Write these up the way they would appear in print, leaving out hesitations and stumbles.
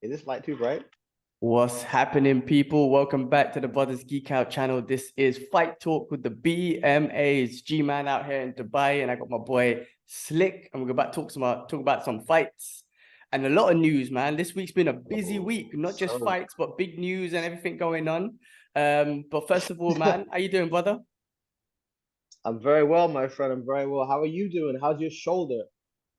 Is this light too bright? What's happening, people? Welcome back to the Brothers Geek Out channel. This is Fight Talk with the BMAs. G-Man out here in Dubai, and I got my boy Slick, and we're about to talk about some fights and a lot of news, man. This week's been a busy week, not just fights, but big news and everything going on. But first of all, man, how you doing, brother? I'm very well, my friend. I'm very well. How are you doing? How's your shoulder?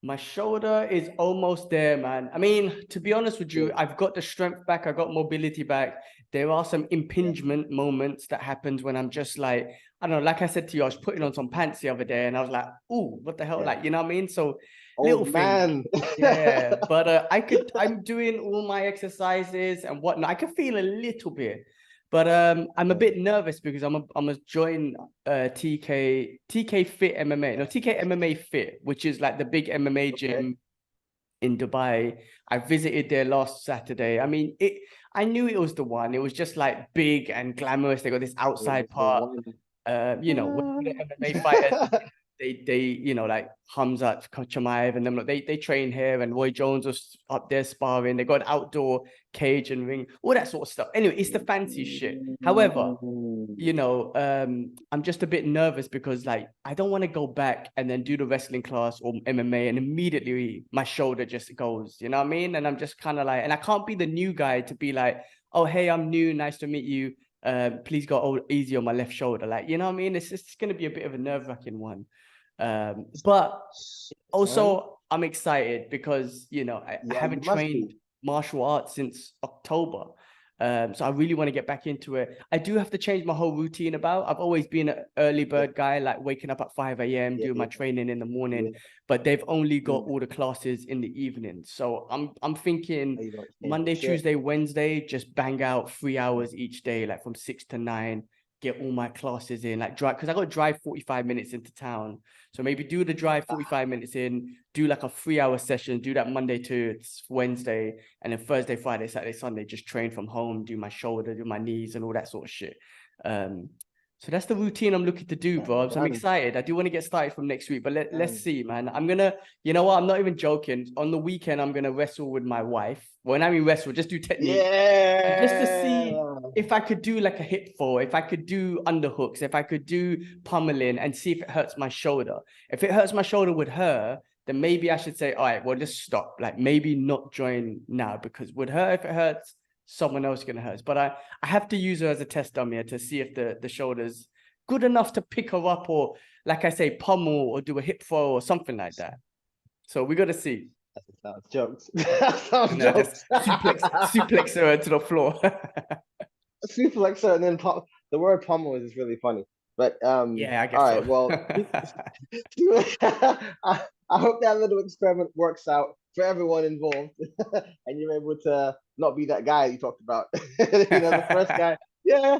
My shoulder is almost there, man. I mean, to be honest with you, Good. I've got the strength back. I got mobility back. There are some Yeah. impingement moments that happens when I'm just like, I don't know, like I said to you, I was putting on some pants the other day and I was like, oh, what the hell? Yeah. Like, you know what I mean? So little Old things. man. Yeah. But I'm doing all my exercises and whatnot. I can feel a little bit. But I'm a Yeah. bit nervous because I'm a join TK Fit MMA, no TK MMA Fit, which is like the big MMA Okay. gym in Dubai. I visited there last Saturday. I mean, I knew it was the one. It was just like big and glamorous. They got this It outside was the part. one. When the MMA fighters, they like Hamzat Chimaev and them, they train here, and Roy Jones was up there sparring. They got an outdoor cage and ring, all that sort of stuff. Anyway, it's the fancy shit. However, I'm just a bit nervous because like I don't want to go back and then do the wrestling class or MMA and immediately my shoulder just goes, you know what I mean? And I'm just kind of like, and I can't be the new guy to be like, oh, hey, I'm new, nice to meet you. Please go easy on my left shoulder. Like, you know what I mean? It's just going to be a bit of a nerve-wracking one. But Man. also I'm excited because, I Yeah, you haven't must be. trained martial arts since October. So I really want to get back into it. I do have to change my whole routine about. I've always been an early Yeah, bird guy, like waking up at 5 a.m., yeah, doing my yeah, training in the morning, yeah. but they've only got Mm. all the classes in the evening. So I'm thinking You don't change your Monday, shit. Tuesday, Wednesday, just bang out 3 hours each day, like from 6 to 9, get all my classes in, like drive, because I got to drive 45 minutes into town. So maybe do the drive 45 minutes in, do like a 3 hour session, do that Monday to Wednesday, and then Thursday, Friday, Saturday, Sunday, just train from home, do my shoulder, do my knees, and all that sort of shit. Um, so that's the routine I'm looking to do, bro. So I'm Man, excited. I do want to get started from next week, but let's man. see, man. You know what? I'm not even joking. On the weekend, I'm gonna wrestle with my wife. When I mean wrestle, just do technique, just to see Yeah. if I could do like a hip fall, if I could do underhooks, if I could do pummeling, and see if it hurts my shoulder. If it hurts my shoulder with her, then maybe I should say, all right, well, just stop. Like maybe not join now, because with her, if it hurts, someone else is gonna hurt. But I have to use her as a test dummy to see if the shoulder's good enough to pick her up, or like I say, pummel or do a hip throw or something like that. So we got to see. That sounds jokes. That sounds No, just jokes. suplex her to the floor. Suplexer and then the word pummel is really funny. But Yeah, I all guess right, so. well, I hope that little experiment works out for everyone involved, and you're able to not be that guy you talked about. The first guy. Yeah,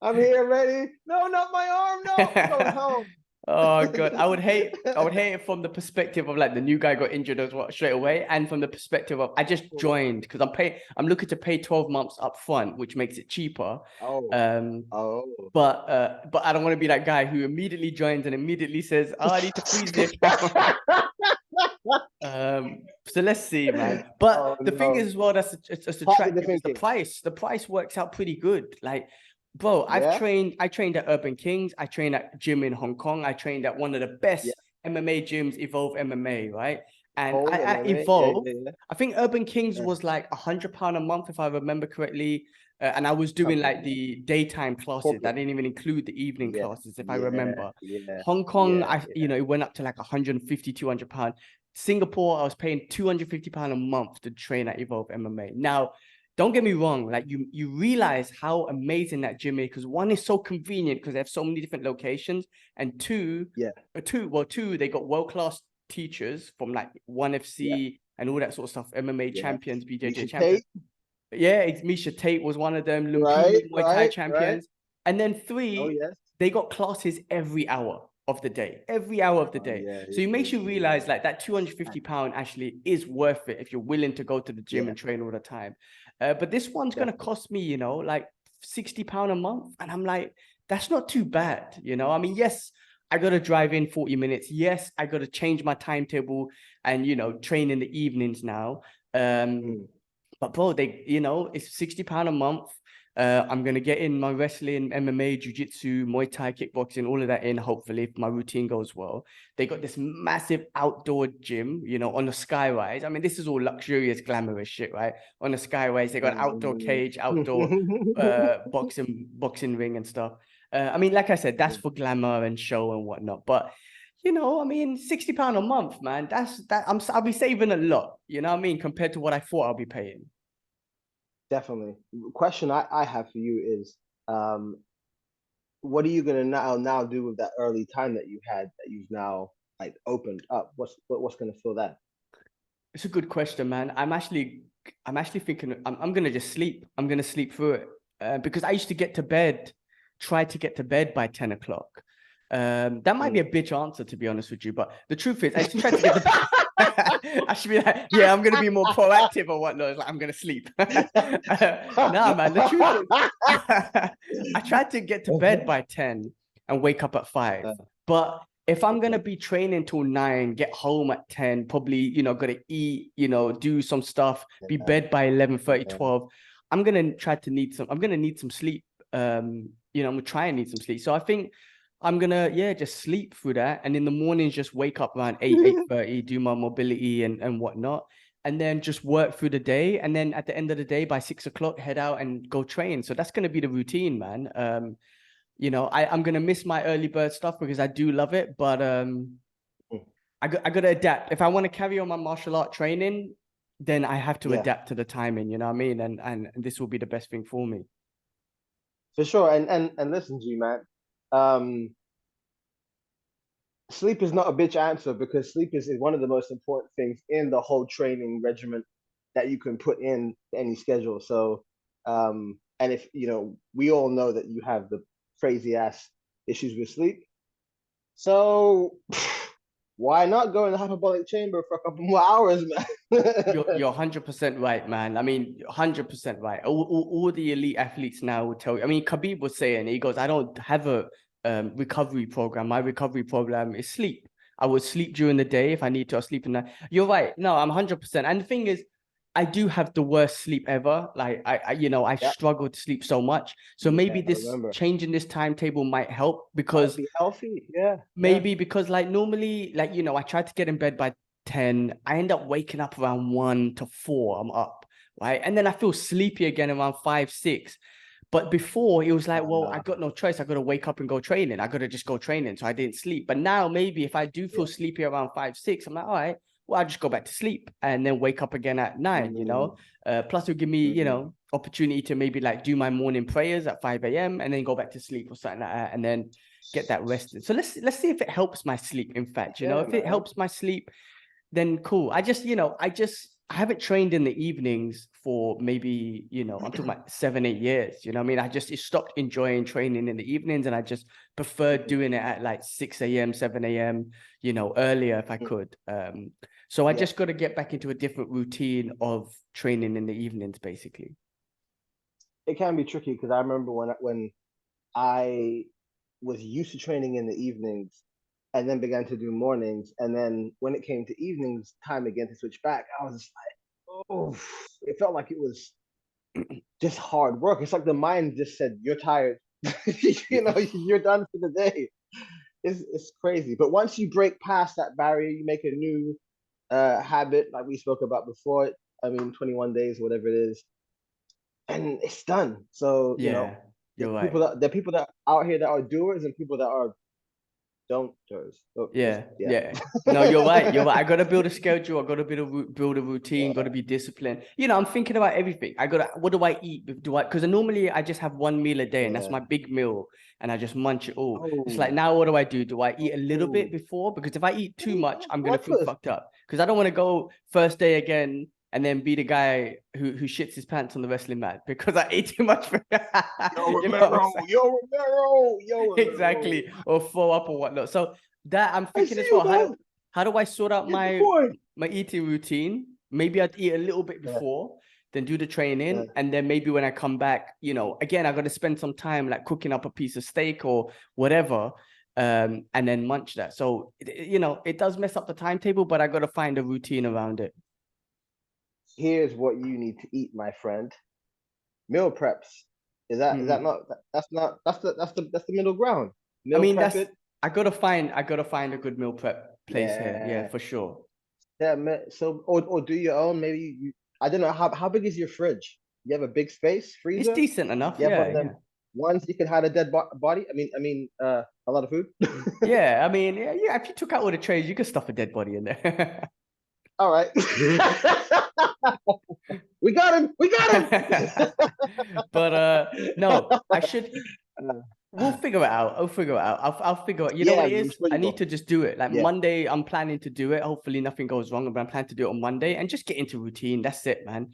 I'm here, ready. No, not my arm. No, I'm going home. Oh god, I would hate it from the perspective of like the new guy got injured as well straight away, and from the perspective of I just joined because I'm looking to pay 12 months up front, which makes it cheaper. Oh, Um, oh. but I don't want to be that guy who immediately joins and immediately says, "Oh, I need to freeze the account." So let's see, man. Oh But the thing no. is, as well, that's Positive attractive is the thinking. price. The price works out pretty good. Like, bro, Yeah, I trained at Urban Kings. I trained at gym in Hong Kong. I trained at one of the yeah. best MMA gyms, Evolve MMA, right? And Hold at MMA. Yeah, Evolve, yeah, yeah. I think Urban Kings Yeah. was like £100 a month, if I remember correctly. And I was doing Something like like that. the daytime classes. I Corporate. didn't even include the evening Yeah, classes, if I yeah, remember. yeah, Hong Kong, yeah, yeah. it went up to like 150, £200. Singapore, I was paying £250 a month to train at Evolve MMA. Now, don't get me wrong, like you realize how amazing that gym is, because one is so convenient because they have so many different locations, and Yeah, two, they got world-class teachers from like ONE yeah, FC and all that sort of stuff, MMA yeah. champions, BJJ Misha champions. Tate, Yeah, it's Misha Tate was one of them, right, Lumpini, Muay Thai right, right. champions. And then Oh three, yes. they got classes every hour of the day, every hour of the Oh day. yeah, So it yeah, makes you yeah. realize like that £250 actually is worth it if you're willing to go to the gym Yeah, and train all the time. But this one's going to definitely. cost me, like £60 a month. And I'm like, that's not too bad. I mean, yes, I got to drive in 40 minutes. Yes, I got to change my timetable and, train in the evenings now. Um, Mm. But bro, it's £60 a month. I'm gonna get in my wrestling, MMA, jiu-jitsu, Muay Thai, kickboxing, all of that in, hopefully, if my routine goes well. They got this massive outdoor gym, on a skyrise. I mean, this is all luxurious, glamorous shit, right? On a skyrise, they got outdoor cage, outdoor boxing ring and stuff. I mean, like I said, that's for glamour and show and whatnot. But I mean, £60 a month, man. I'll be saving a lot, you know what I mean, compared to what I thought I'll be paying. Definitely. Question I have for you is, what are you gonna now do with that early time that you had that you've now like opened up? What's gonna fill that? It's a good question, man. I'm actually thinking I'm gonna just sleep. I'm gonna sleep through it because I used to try to get to bed by 10 o'clock. That might be a bitch answer, to be honest with you, but the truth is, I used to try to get to bed. I should be like, yeah, I'm gonna be more proactive or whatnot. It's like, I'm gonna sleep. Nah, man. The truth is, I tried to get to bed by 10 and wake up at 5. But if I'm gonna be training till 9, get home at 10, probably, gotta eat, do some stuff, be bed by 11:30, 12. I'm gonna need some sleep. I'm gonna try and need some sleep. So I think I'm gonna just sleep through that, and in the mornings just wake up around 8:30, do my mobility and whatnot, and then just work through the day, and then at the end of the day by 6 o'clock head out and go train. So that's gonna be the routine, man. I'm gonna miss my early bird stuff because I do love it, but I gotta adapt. If I want to carry on my martial art training, then I have to adapt to the timing, you know what I mean? And this will be the best thing for me. For sure. And listen, G man, sleep is not a bitch answer, because sleep is one of the most important things in the whole training regimen that you can put in any schedule. So, and if we all know that you have the crazy ass issues with sleep, so why not go in the hyperbolic chamber for a couple more hours, man? You're 100% right, man. I mean, 100% right. All the elite athletes now will tell you. I mean, Khabib was saying, he goes, I don't have a recovery program. My recovery program is sleep. I would sleep during the day if I need to. I'll sleep in the night. You're right. No, I'm 100%. And the thing is, I do have the worst sleep ever. Like I struggle to sleep so much. So maybe changing this timetable might help, because be healthy. Yeah. Maybe because like normally, like, I try to get in bed by 10. I end up waking up around 1 to 4. I'm up, right? And then I feel sleepy again around 5, 6. But before it was like, well, I got no choice. I got to wake up and go training. I got to just go training. So I didn't sleep. But now maybe if I do feel sleepy around 5, 6, I'm like, all right, well, I'll just go back to sleep and then wake up again at 9, plus it'll give me, opportunity to maybe like do my morning prayers at 5 a.m. and then go back to sleep or something like that. And then get that rested. So let's see if it helps my sleep. In fact, if it helps my sleep, then cool. I haven't trained in the evenings for maybe, I'm talking about 7, 8 years. You know what I mean? I just stopped enjoying training in the evenings, and I just preferred doing it at like 6 a.m., 7 a.m., earlier if I could. So I just got to get back into a different routine of training in the evenings, basically. It can be tricky, because I remember when I was used to training in the evenings and then began to do mornings. And then when it came to evenings, time again to switch back, I was just like, oh, it felt like it was just hard work. It's like the mind just said, you're tired. You're done for the day. It's crazy. But once you break past that barrier, you make a new habit, like we spoke about before. I mean, 21 days, whatever it is, and it's done. So, you're right. There are people that are out here that are doers, and people that are don't-ers. So yeah. No, you're right. I got to build a schedule. I got to build a routine. Got to be disciplined. I'm thinking about everything. What do I eat? Because normally I just have one meal a day, and that's my big meal, and I just munch it all. It's like, now what do? Do I eat a little bit before? Because if I eat too much, I'm gonna feel fucked up. Because I don't want to go first day again and then be the guy who shits his pants on the wrestling mat because I ate too much. Yo, exactly, or throw up or whatnot. So that I'm thinking as well. How do I sort out my eating routine? Maybe I'd eat a little bit before, then do the training, and then maybe when I come back, again, I got to spend some time like cooking up a piece of steak or whatever, and then munch that. So it does mess up the timetable, but I got to find a routine around it. Here's what you need to eat, my friend. Meal preps. Is that Mhm. not that's the middle ground. I Meal mean, prep it. I gotta find a good meal prep place here. Yeah, Yeah. for sure. Yeah, man. So or do your own. Maybe you I don't know how big is your fridge? You have a big space It's freezer? decent enough. You have one Yeah, of yeah. them ones you can hide a dead body? A lot of food. Yeah, I mean, yeah, yeah. If you took out all the trays, you could stuff a dead body in there. All right. We got him. We got But no, I should. him. We'll figure it out. I'll figure it out. I'll figure it. You know what Yeah, it I'm is? sure I you need will. to just do it. Like Yeah. Monday, I'm planning to do it. Hopefully nothing goes wrong, but I'm planning to do it on Monday and just get into routine. That's it, man.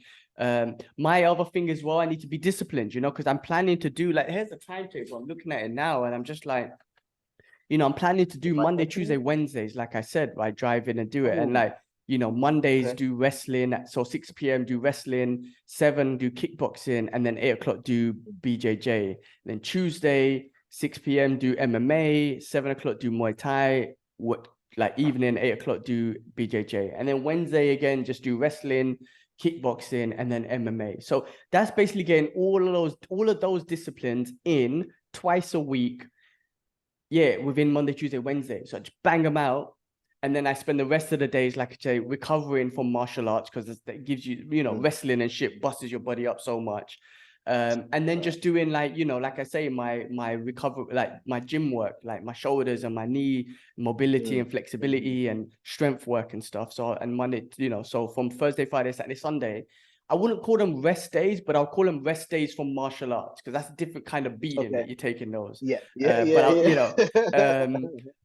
My other thing as well, I need to be disciplined, because I'm planning to do like here's the timetable. I'm looking at it now, and I'm just like, I'm planning to The do fight Monday, yesterday? Tuesday, Wednesdays, like I said, right? Drive in and do it. And Oh, like, Mondays okay. do wrestling. So 6 p.m. do wrestling, 7 do kickboxing, and then 8 o'clock do BJJ. Then Tuesday, 6 p.m. do MMA, 7 o'clock do Muay Thai, what like evening, 8 o'clock do BJJ. And then Wednesday again, just do wrestling, kickboxing, and then MMA. So that's basically getting all of those disciplines in twice a week, yeah, within Monday, Tuesday, Wednesday. So I just bang them out. And then I spend the rest of the days, like I say, recovering from martial arts because that gives you, Mm, wrestling and shit busts your body up so much. And then right. just doing like, like I say, my recovery, like my gym work, like my shoulders and my knee mobility Mm, and mm, flexibility mm, and strength work and stuff. So, and Monday, so from Thursday, Friday, Saturday, Sunday, I wouldn't call them rest days, but I'll call them rest days from martial arts because that's a different kind of beating that okay. you're taking those. Yeah, yeah, But yeah, I'll, yeah.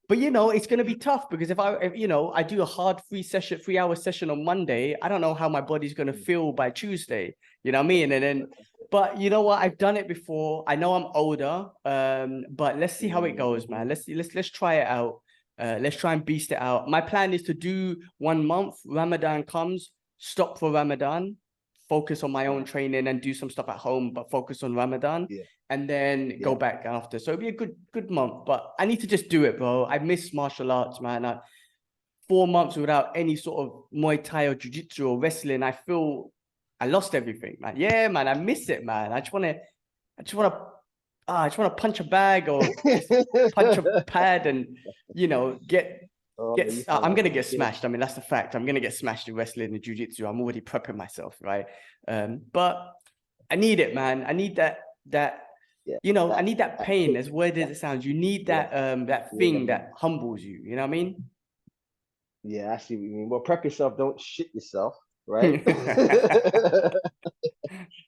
but it's going to be tough because if I do a hard 3 hour session on Monday, I don't know how my body's going to feel by Tuesday. You know what I mean? And then, but you know what? I've done it before. I know I'm older. But let's see how it goes, man. Mhm. Let's try it out. Let's try and beast it out. My plan is to do 1 month. Ramadan comes, stop for Ramadan, focus on my own Right. training and do some stuff at home, but focus on Ramadan Yeah, and then go yeah. back after. So it'll be a good month, but I need to just do it, bro. I miss martial arts, man. 4 months without any sort of Muay Thai or Jiu-Jitsu or wrestling, I feel I lost everything, man. Yeah, man, I miss it, man. I just want to punch a bag or just punch a pad and get Oh, get. you sound I'm like gonna a get kid. smashed. I mean, that's the fact. I'm gonna get smashed in wrestling and jiu-jitsu. I'm already prepping myself, right? But I need it, man. I need that. Yeah, I that need that that pain, kick. as weird as That, it sounds. You need yeah, that thing yeah, that humbles you. You know what I yeah. I see what you mean. Well, prep yourself. Don't shit yourself, right? mean?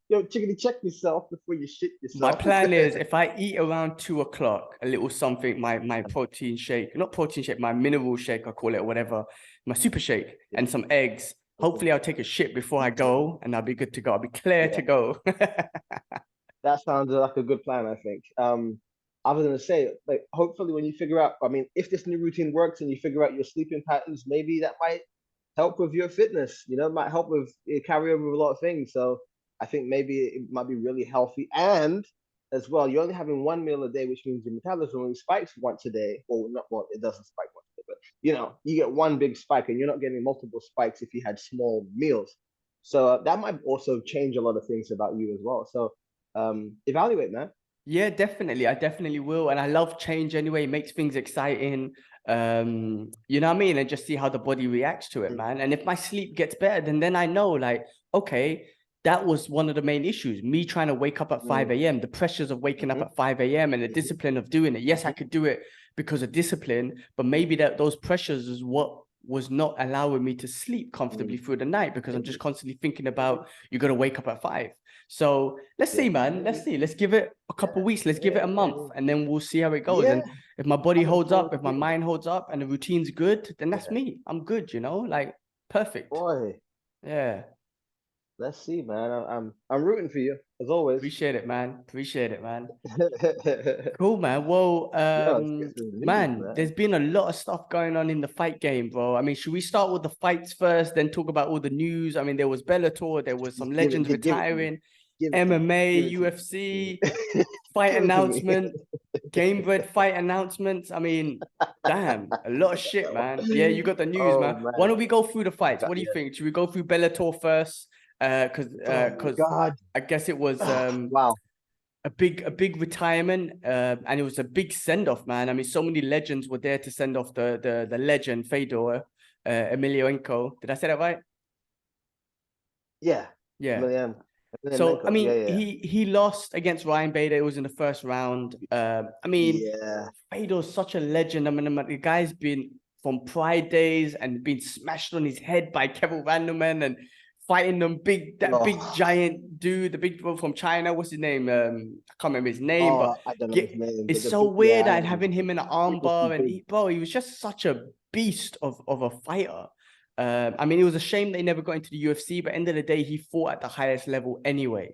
Yo, chickity, check yourself before you shit My yourself. plan is if I eat around 2 o'clock, a little something, my protein shake, not protein shake, my mineral shake, I call it, whatever, my super shake, Yeah. and some eggs. Hopefully, I'll take a shit before I go, and I'll be good to go. I'll be clear to Yeah, go. that sounds like a good plan, I think. I was gonna say, like, hopefully, when you figure out, I mean, if this new routine works and you figure out your sleeping patterns, maybe that might help with your fitness. It might help with carry over with a lot of things. So I think maybe it might be really healthy. And as well, you're only having one meal a day, which means your metabolism only spikes once a day. Well, not well, it doesn't spike once a day, but you get one big spike, and you're not getting multiple spikes if you had small meals. So that might also change a lot of things about you as well. So evaluate, man. Yeah, definitely. I definitely will. And I love change anyway. It makes things exciting. You know what I mean? And just see how the body reacts to it, Mm, man. And if my sleep gets better, then I know, like, okay, that was one of the main issues. Me trying to wake up at mm, 5 a.m., the pressures of waking up mhm, at 5 a.m. and the mhm, discipline of doing it. Yes, I mhm, could do it because of discipline, but maybe those pressures is what was not allowing me to sleep comfortably mm, through the night because I'm just mhm, constantly thinking mhm. about you got to wake up at 5. So let's Yeah, see, man. Let's see. Let's give it a couple yeah, of weeks. Let's give yeah, it a month, yeah, and then we'll see how it goes. yeah. And if my body I'm looking holds up, forward if to my it. mind holds up, and the routine's good, then that's Yeah, me. I'm good. Like perfect. boy. Yeah. Let's see, man. I'm rooting for you as always. Appreciate it, man. Appreciate it, man. Yeah, Cool, man. Well, let's get some news, man, man. there's been a lot of stuff going on in the fight game, bro. I mean, should we start with the fights first, then talk about all the news? I mean, there was Bellator, there was some Just give it, legends give it to me. retiring, Give it to me. MMA, Give it to UFC, me. fight Give it to me. announcement, game bred fight announcements. I mean, damn, a lot of shit, man. Yeah, you got the news, man. Oh Why man. don't we go through the fights? What do you Yeah. think? Should we go through Bellator first? Oh my because God. I guess it was Wow. a big retirement, and it was a big send off, man. I mean, so many legends were there to send off the legend Fedor Emelianenko. Did I say that right? Yeah. Yeah. Million. So I Yeah, mean, yeah. he lost against Ryan Bader. It was in the first round. I mean, Yeah. Fedor's such a legend. I mean, the guy's been from Pride days and been smashed on his head by Kevin Randleman and fighting them that big Oh, giant dude, the big one from China. What's his name? I can't remember his name, but I don't know his name, but it's so yeah, weird I know that he's having him in an ridiculously armbar and big. bro, he was just such a beast of a fighter. I mean, it was a shame they never got into the UFC, but end of the day, he fought at the highest level anyway.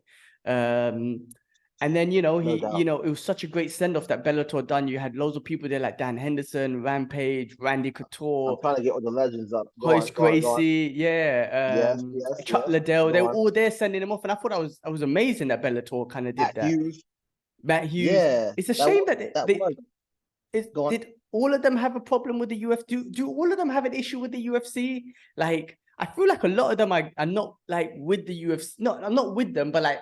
And then, No doubt. it was such a great send-off that Bellator done. You had loads of people there like Dan Henderson, Rampage, Randy I'm Couture, trying to get all the legends up. Hoist Go on. Gracie, yeah, Yes, yes, Chuck yes. Liddell. They Go were on. all there sending him off, and I thought I was amazing that Bellator kind of did Matt that. Hughes. Matt Hughes. Yeah, It's a shame that that was. Go on. did all of them have a problem with the UFC? Do all of them have an issue with the UFC? Like, I feel like a lot of them are not like with the UFC. No, I'm not with them, but like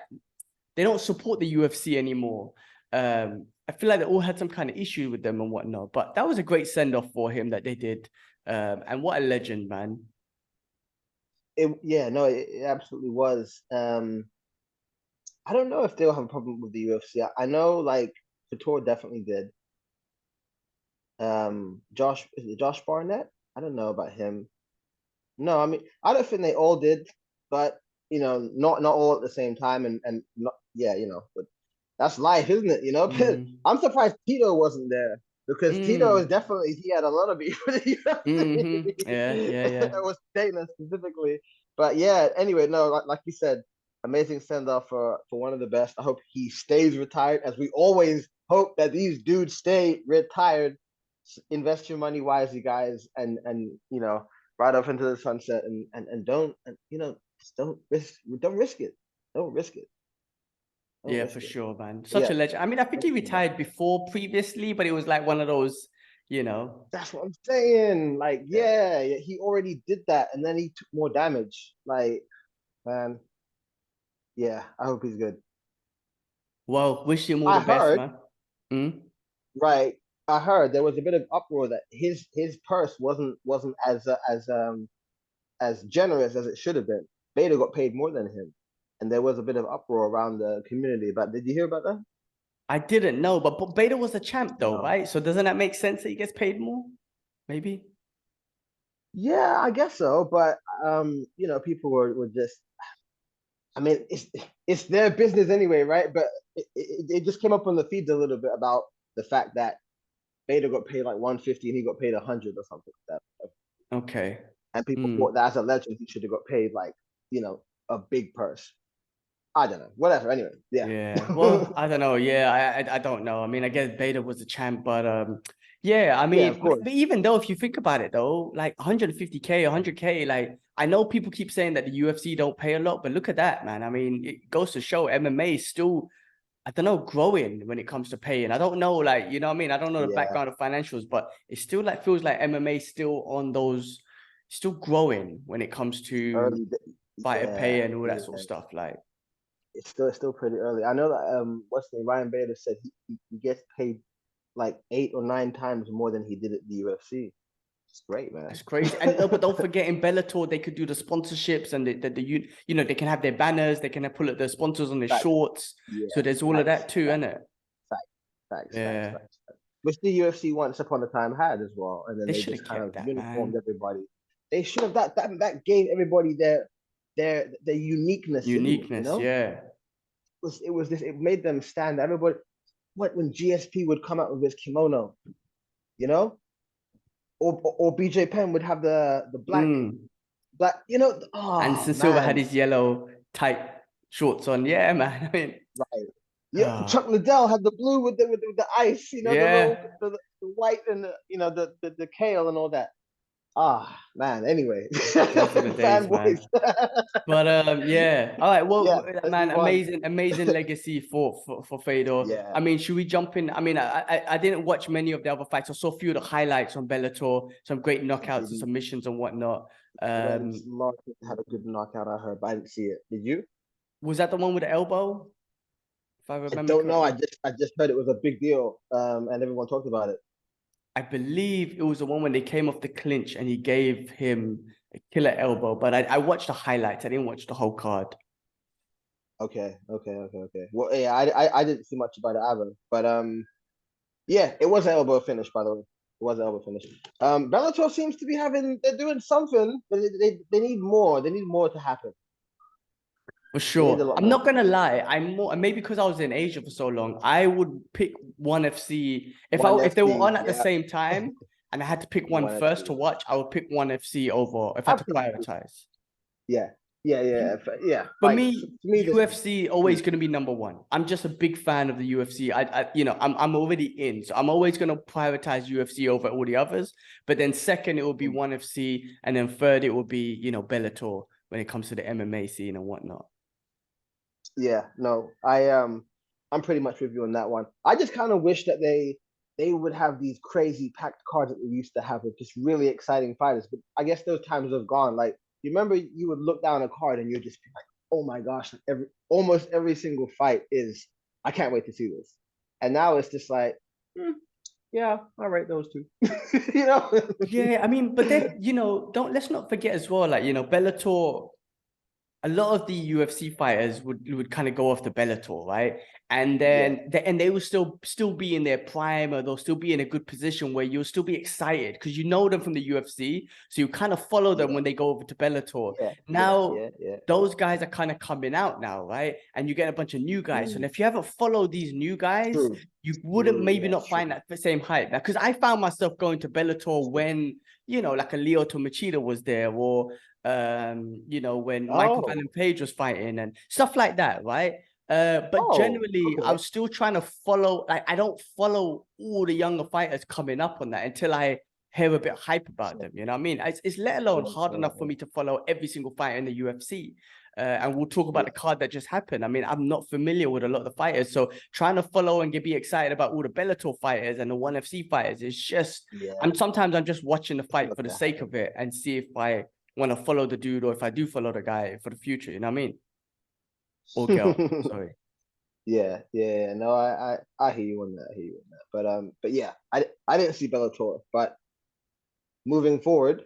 they don't support the UFC anymore. I feel like they all had some kind of issue with them and whatnot. But that was a great send off for him that they did. And what a legend, man. Yeah, no, it absolutely was. I don't know if they'll have a problem with the UFC. I know like Couture definitely did. Is it Josh Barnett? I don't know about him. No, I mean I don't think they all did, but not all at the same time, and not, yeah, but that's life, isn't it? Mm, I'm surprised Tito wasn't there because Tito is mm, definitely he had a lot of beef with the yeah, yeah, UFC. yeah. That was Dana specifically, but yeah. Anyway, no, like you said, amazing send off for one of the best. I hope he stays retired, as we always hope that these dudes stay retired. Invest your money wisely, guys, and right off into the sunset, and don't just don't risk it. Don't risk it. Don't Yeah, for risk it. sure, man. But Such yeah, a legend. I mean, I think he thank you, man. retired before previously, but it was like one of those, you know. That's what I'm saying. Like, Yeah. yeah, he already did that, and then he took more damage. Like, man, yeah, I hope he's good. Well, wish him all the I best, heard, man. Mm? right? I heard there was a bit of uproar that his purse wasn't as generous as it should have been. Beta got paid more than him, and there was a bit of uproar around the community. But did you hear about that? I didn't know, but Beta was a champ though, No. right? So doesn't that make sense that he gets paid more? Maybe. Yeah, I guess so. But people were just. I mean, it's their business anyway, right? But it just came up on the feeds a little bit about the fact that Beta got paid like 150 and he got paid 100 or something like that. Okay. And people Mm. thought that as a legend he should have got paid like a big purse. I don't know. Whatever. Anyway, yeah. Yeah. Well, I don't know. Yeah, I don't know. I mean, I guess Beta was a champ, but yeah, I Yeah, of mean, course. but even though if you think about it though, like 150K, 100K, like I know people keep saying that the UFC don't pay a lot, but look at that, man. I mean, it goes to show MMA is still, I don't know, growing when it comes to paying. I don't know, like, you know what I mean? I don't know the Yeah. background of financials, but it still like feels like MMA still on those, still growing when it comes to Early. fighter Yeah. pay and all that sort of Yeah. stuff. Like, It's still pretty early. I know that what's the name? Ryan Bader said he gets paid like 8 or 9 times more than he did at the UFC. It's great, man. that's crazy. And no, but don't forget in Bellator, they could do the sponsorships and they can have their banners, they can pull up their sponsors on their Facts. shorts. Yeah, So there's all of facts, that too, isn't facts, it? facts, facts, Yeah. facts, facts. Which the UFC once upon a time had as well, and then They they should just have kind of kept that, uniformed man. everybody. They should have that gave everybody their uniqueness in it. Uniqueness, yeah. It made them stand. Everybody, when GSP would come out with his kimono, you know, or BJ Penn would have the Mm. black, oh Anderson Silva had man, his yellow tight shorts on. Yeah, man. I mean, right. Yeah, Chuck Liddell had the blue with the ice, the yeah. little the white and the kale and all that. Man. Anyway, Those are the days, man. fanboys. But yeah. All right. Well, Yeah, let's man, move on. amazing legacy for Fedor. Yeah, I mean, should we jump in? I mean, I didn't watch many of the other fights. I saw a few of the highlights on Bellator, some great knockouts and didn't submissions and whatnot. Lorenz Martin had a good knockout. I heard, but I didn't see it. Did you? Was that the one with the elbow? If I I remember don't know. correctly. I just heard it was a big deal. And everyone talked about it. I believe it was the one when they came off the clinch and he gave him a killer elbow. But I watched the highlights. I didn't watch the whole card. Okay. Well, yeah, I didn't see much about it either. But yeah, it was an elbow finish, by the way. It was an elbow finish. Bellator seems to be they're doing something, but they need more. They need more to happen. For They need a sure. lot I'm more. not gonna lie. I'm more, maybe because I was in Asia for so long, I would pick ONE FC. One If they were FC, on at the yeah. same time and I had to pick one One first to FC. watch, I would pick ONE FC over if I had to Absolutely. prioritize. Yeah. Yeah. For Like me, to me, this. UFC always going to be number one. I'm just a big fan of the UFC. I'm already in, so I'm always going to prioritize UFC over all the others. But then second, it will be ONE FC, and then third, it will be Bellator when it comes to the MMA scene and whatnot. Yeah, no, I'm pretty much with you on that one. I just kind of wish that they would have these crazy packed cards that we used to have with just really exciting fighters. But I guess those times have gone. Like you remember, you would look down a card and you'd just be like, "Oh my gosh!" Like almost every single fight is, I can't wait to see this. And now it's just like, yeah, all right, those two, you know. Yeah, I mean, but then let's not forget as well, like Bellator. A lot of the UFC fighters would kind of go off the Bellator, right? And Yeah, then they will still be in their prime, or they'll still be in a good position where you'll still be excited because you know them from the UFC, so you kind of follow them yeah, when they go over to Bellator. yeah, yeah, Now yeah, yeah. those guys are kind of coming out now, right? And you get a bunch of new guys. And if you haven't followed these new guys, True, you wouldn't true. maybe That's not find true. that same hype. Because I found myself going to Bellator when like a Lyoto Machida was there, or when Michael Oh, Van Page was fighting and stuff like that, right? But generally, okay. I'm still trying to follow. Like, I don't follow all the younger fighters coming up on that until I hear a bit hype about them. You know what I mean? It's let alone hard enough for me to follow every single fighter in the UFC. And we'll talk about Yeah. the card that just happened. I mean, I'm not familiar with a lot of the fighters, so trying to follow and be excited about all the Bellator fighters and the ONE FC fighters is just. Yeah. Sometimes I'm just watching the fight Look for the at sake of it and see if I want to follow the dude or if I do follow the guy for the future. You know what I mean? Or girl. that. Sorry. Yeah. No, I hear you on that. I hear you on that. But yeah, I didn't see Bellator. But moving forward,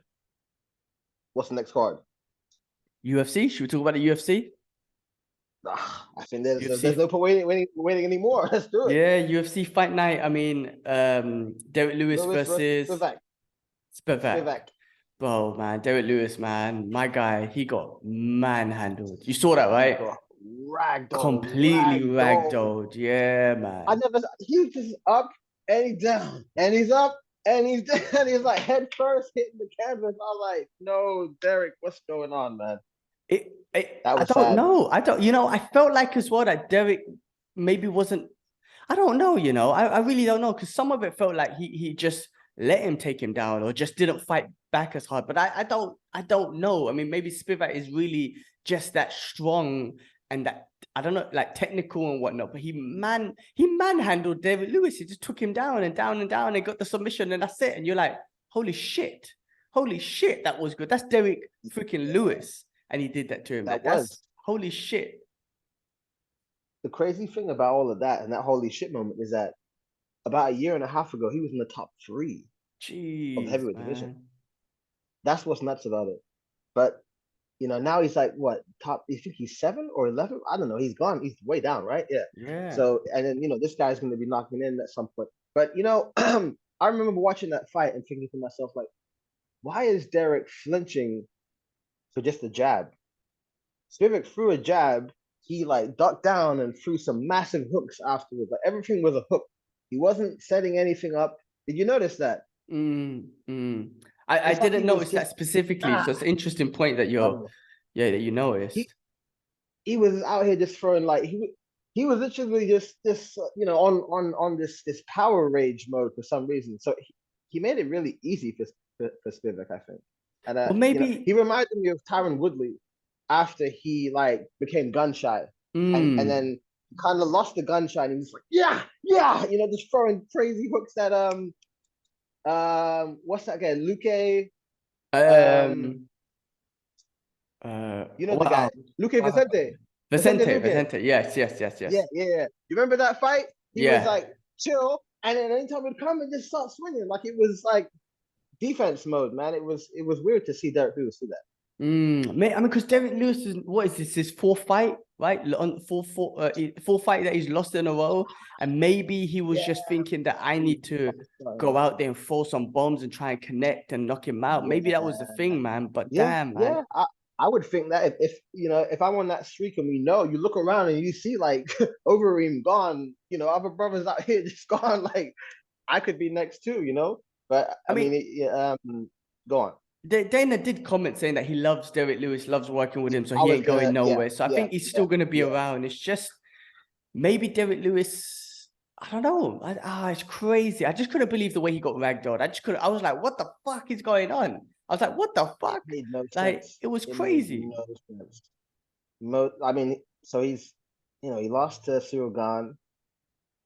what's the next card? UFC. Should we talk about the UFC? I think there's UFC. no point waiting anymore. Let's do it. Yeah, UFC fight night. I mean, Derek Lewis Lewis versus versus Spivak. Spivak. Spivak. Bro, man, Derek Lewis, man, my guy, he got manhandled. You saw that, He right? got Completely ragdoll. ragdolled. Yeah, man. He was just up and he's down and he's up and he's down. And he's like head first hitting the canvas. I was like, no, Derek, what's going on, man? That I was don't sad. know. I felt like as well that Derek maybe wasn't. I don't know. I really don't know because some of it felt like he just let him take him down or just didn't fight back as hard. But I don't know. I mean, maybe Spivak is really just that strong and that I don't know, like technical and whatnot. But he manhandled David Lewis. He just took him down and down and down and got the submission and that's it. And you're like, holy shit, that was good. That's Derek freaking Lewis. And he did that to him. That's holy shit. The crazy thing about all of that and that holy shit moment is that about a year and a half ago, he was in the top 3 of the Jeez, heavyweight man. division. That's what's nuts about it. But now he's like what top? You think he's 7 or 11? I don't know. He's gone. He's way down, right? Yeah. Yeah. So and then this guy's going to be knocking in at some point. But I remember watching that fight and thinking to myself like, why is Derek flinching for just a jab? Spivak threw a jab. He like ducked down and threw some massive hooks afterwards. Like everything was a hook. He wasn't setting anything up. Did you notice that? I didn't notice that just specifically. So it's an interesting point that that you noticed. He was out here just throwing like he was literally just on this power rage mode for some reason. So he made it really easy for for Spivak, I think. And Well, you know, he maybe. reminded me of Tyron Woodley after he like became gun shy, and Mm, then kind of lost the gun shy, and he was like, yeah, yeah, you know, just throwing crazy hooks at what's that guy, Luque, um, um. you know the Wow. guy, Luque Wow. Vicente Vicente. Luque. Vicente. Yes. Yes. Yes. Yeah, Yes. yeah, yeah. You remember that fight? He was Yeah. like chill, and then anytime he'd come and just start swinging, like it was like defense mode, man. It was weird to see Derek Lewis do that. Mate, I mean, because Derek Lewis is what is this his fourth fight, right? On fourth fight that he's lost in a row, and maybe he was Yeah, just thinking that I need to go out there and throw some bombs and try and connect and knock him out. Maybe that was the yeah, thing, man. But yeah, damn, man. yeah. I would think that if you know if I'm on that streak and we know, you look around and you see like Overeem gone, you know, other brothers out here just gone. Like I could be next too, you know. But I I mean, mean, go on. Dana did comment saying that he loves Derek Lewis, loves working with him, so I he was ain't going gonna, yeah, nowhere. So I yeah, think he's yeah, still going to be yeah. around. It's just maybe Derek Lewis. I don't know. It's crazy. I just couldn't believe the way he got ragdolled. I just couldn't. I was like, what the fuck is going on? I was like, what the It fuck? made no Like, sense. it was It made crazy. no sense. I mean, so he's, you know, he lost to Cyril Gahn.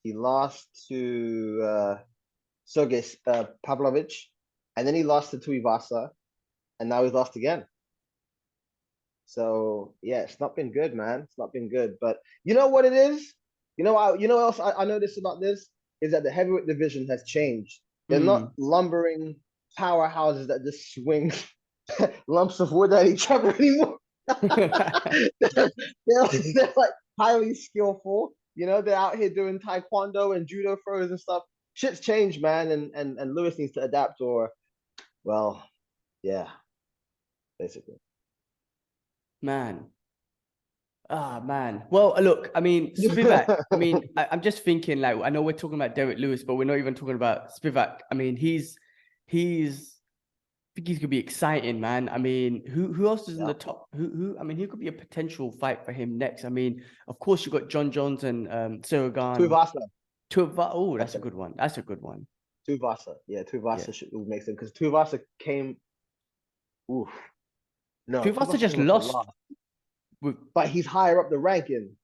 He lost to Sergey Pavlovich, and then he lost to Tuivasa, and now he's lost again. So yeah, it's not been good, man. It's not been good. But you know what it is? You know what else I noticed about this is that the heavyweight division has changed. They're not Mm. lumbering powerhouses that just swing lumps of wood at each other anymore. They're like highly skillful. You know, they're out here doing taekwondo and judo throws and stuff. Shit's changed, man, and Lewis needs to adapt, or well, yeah, basically. Man. Ah, man. Well, look, I mean, Spivak, I mean, I'm just thinking, like, I know we're talking about Derek Lewis, but we're not even talking about Spivak. I mean, I think he's gonna be exciting, man. I mean, who else is in Yeah. the top? I mean, who could be a potential fight for him next? I mean, of course, you got John Jones and Cyril Gahn. Tuivasa. Oh, I that's a said good one. That's a good one. Tuivasa. Yeah, Yeah. Tuivasa would make sense because Tuivasa came. Oof. No, Tuivasa Tuivasa just came off the lost loss, with. but he's higher up the ranking,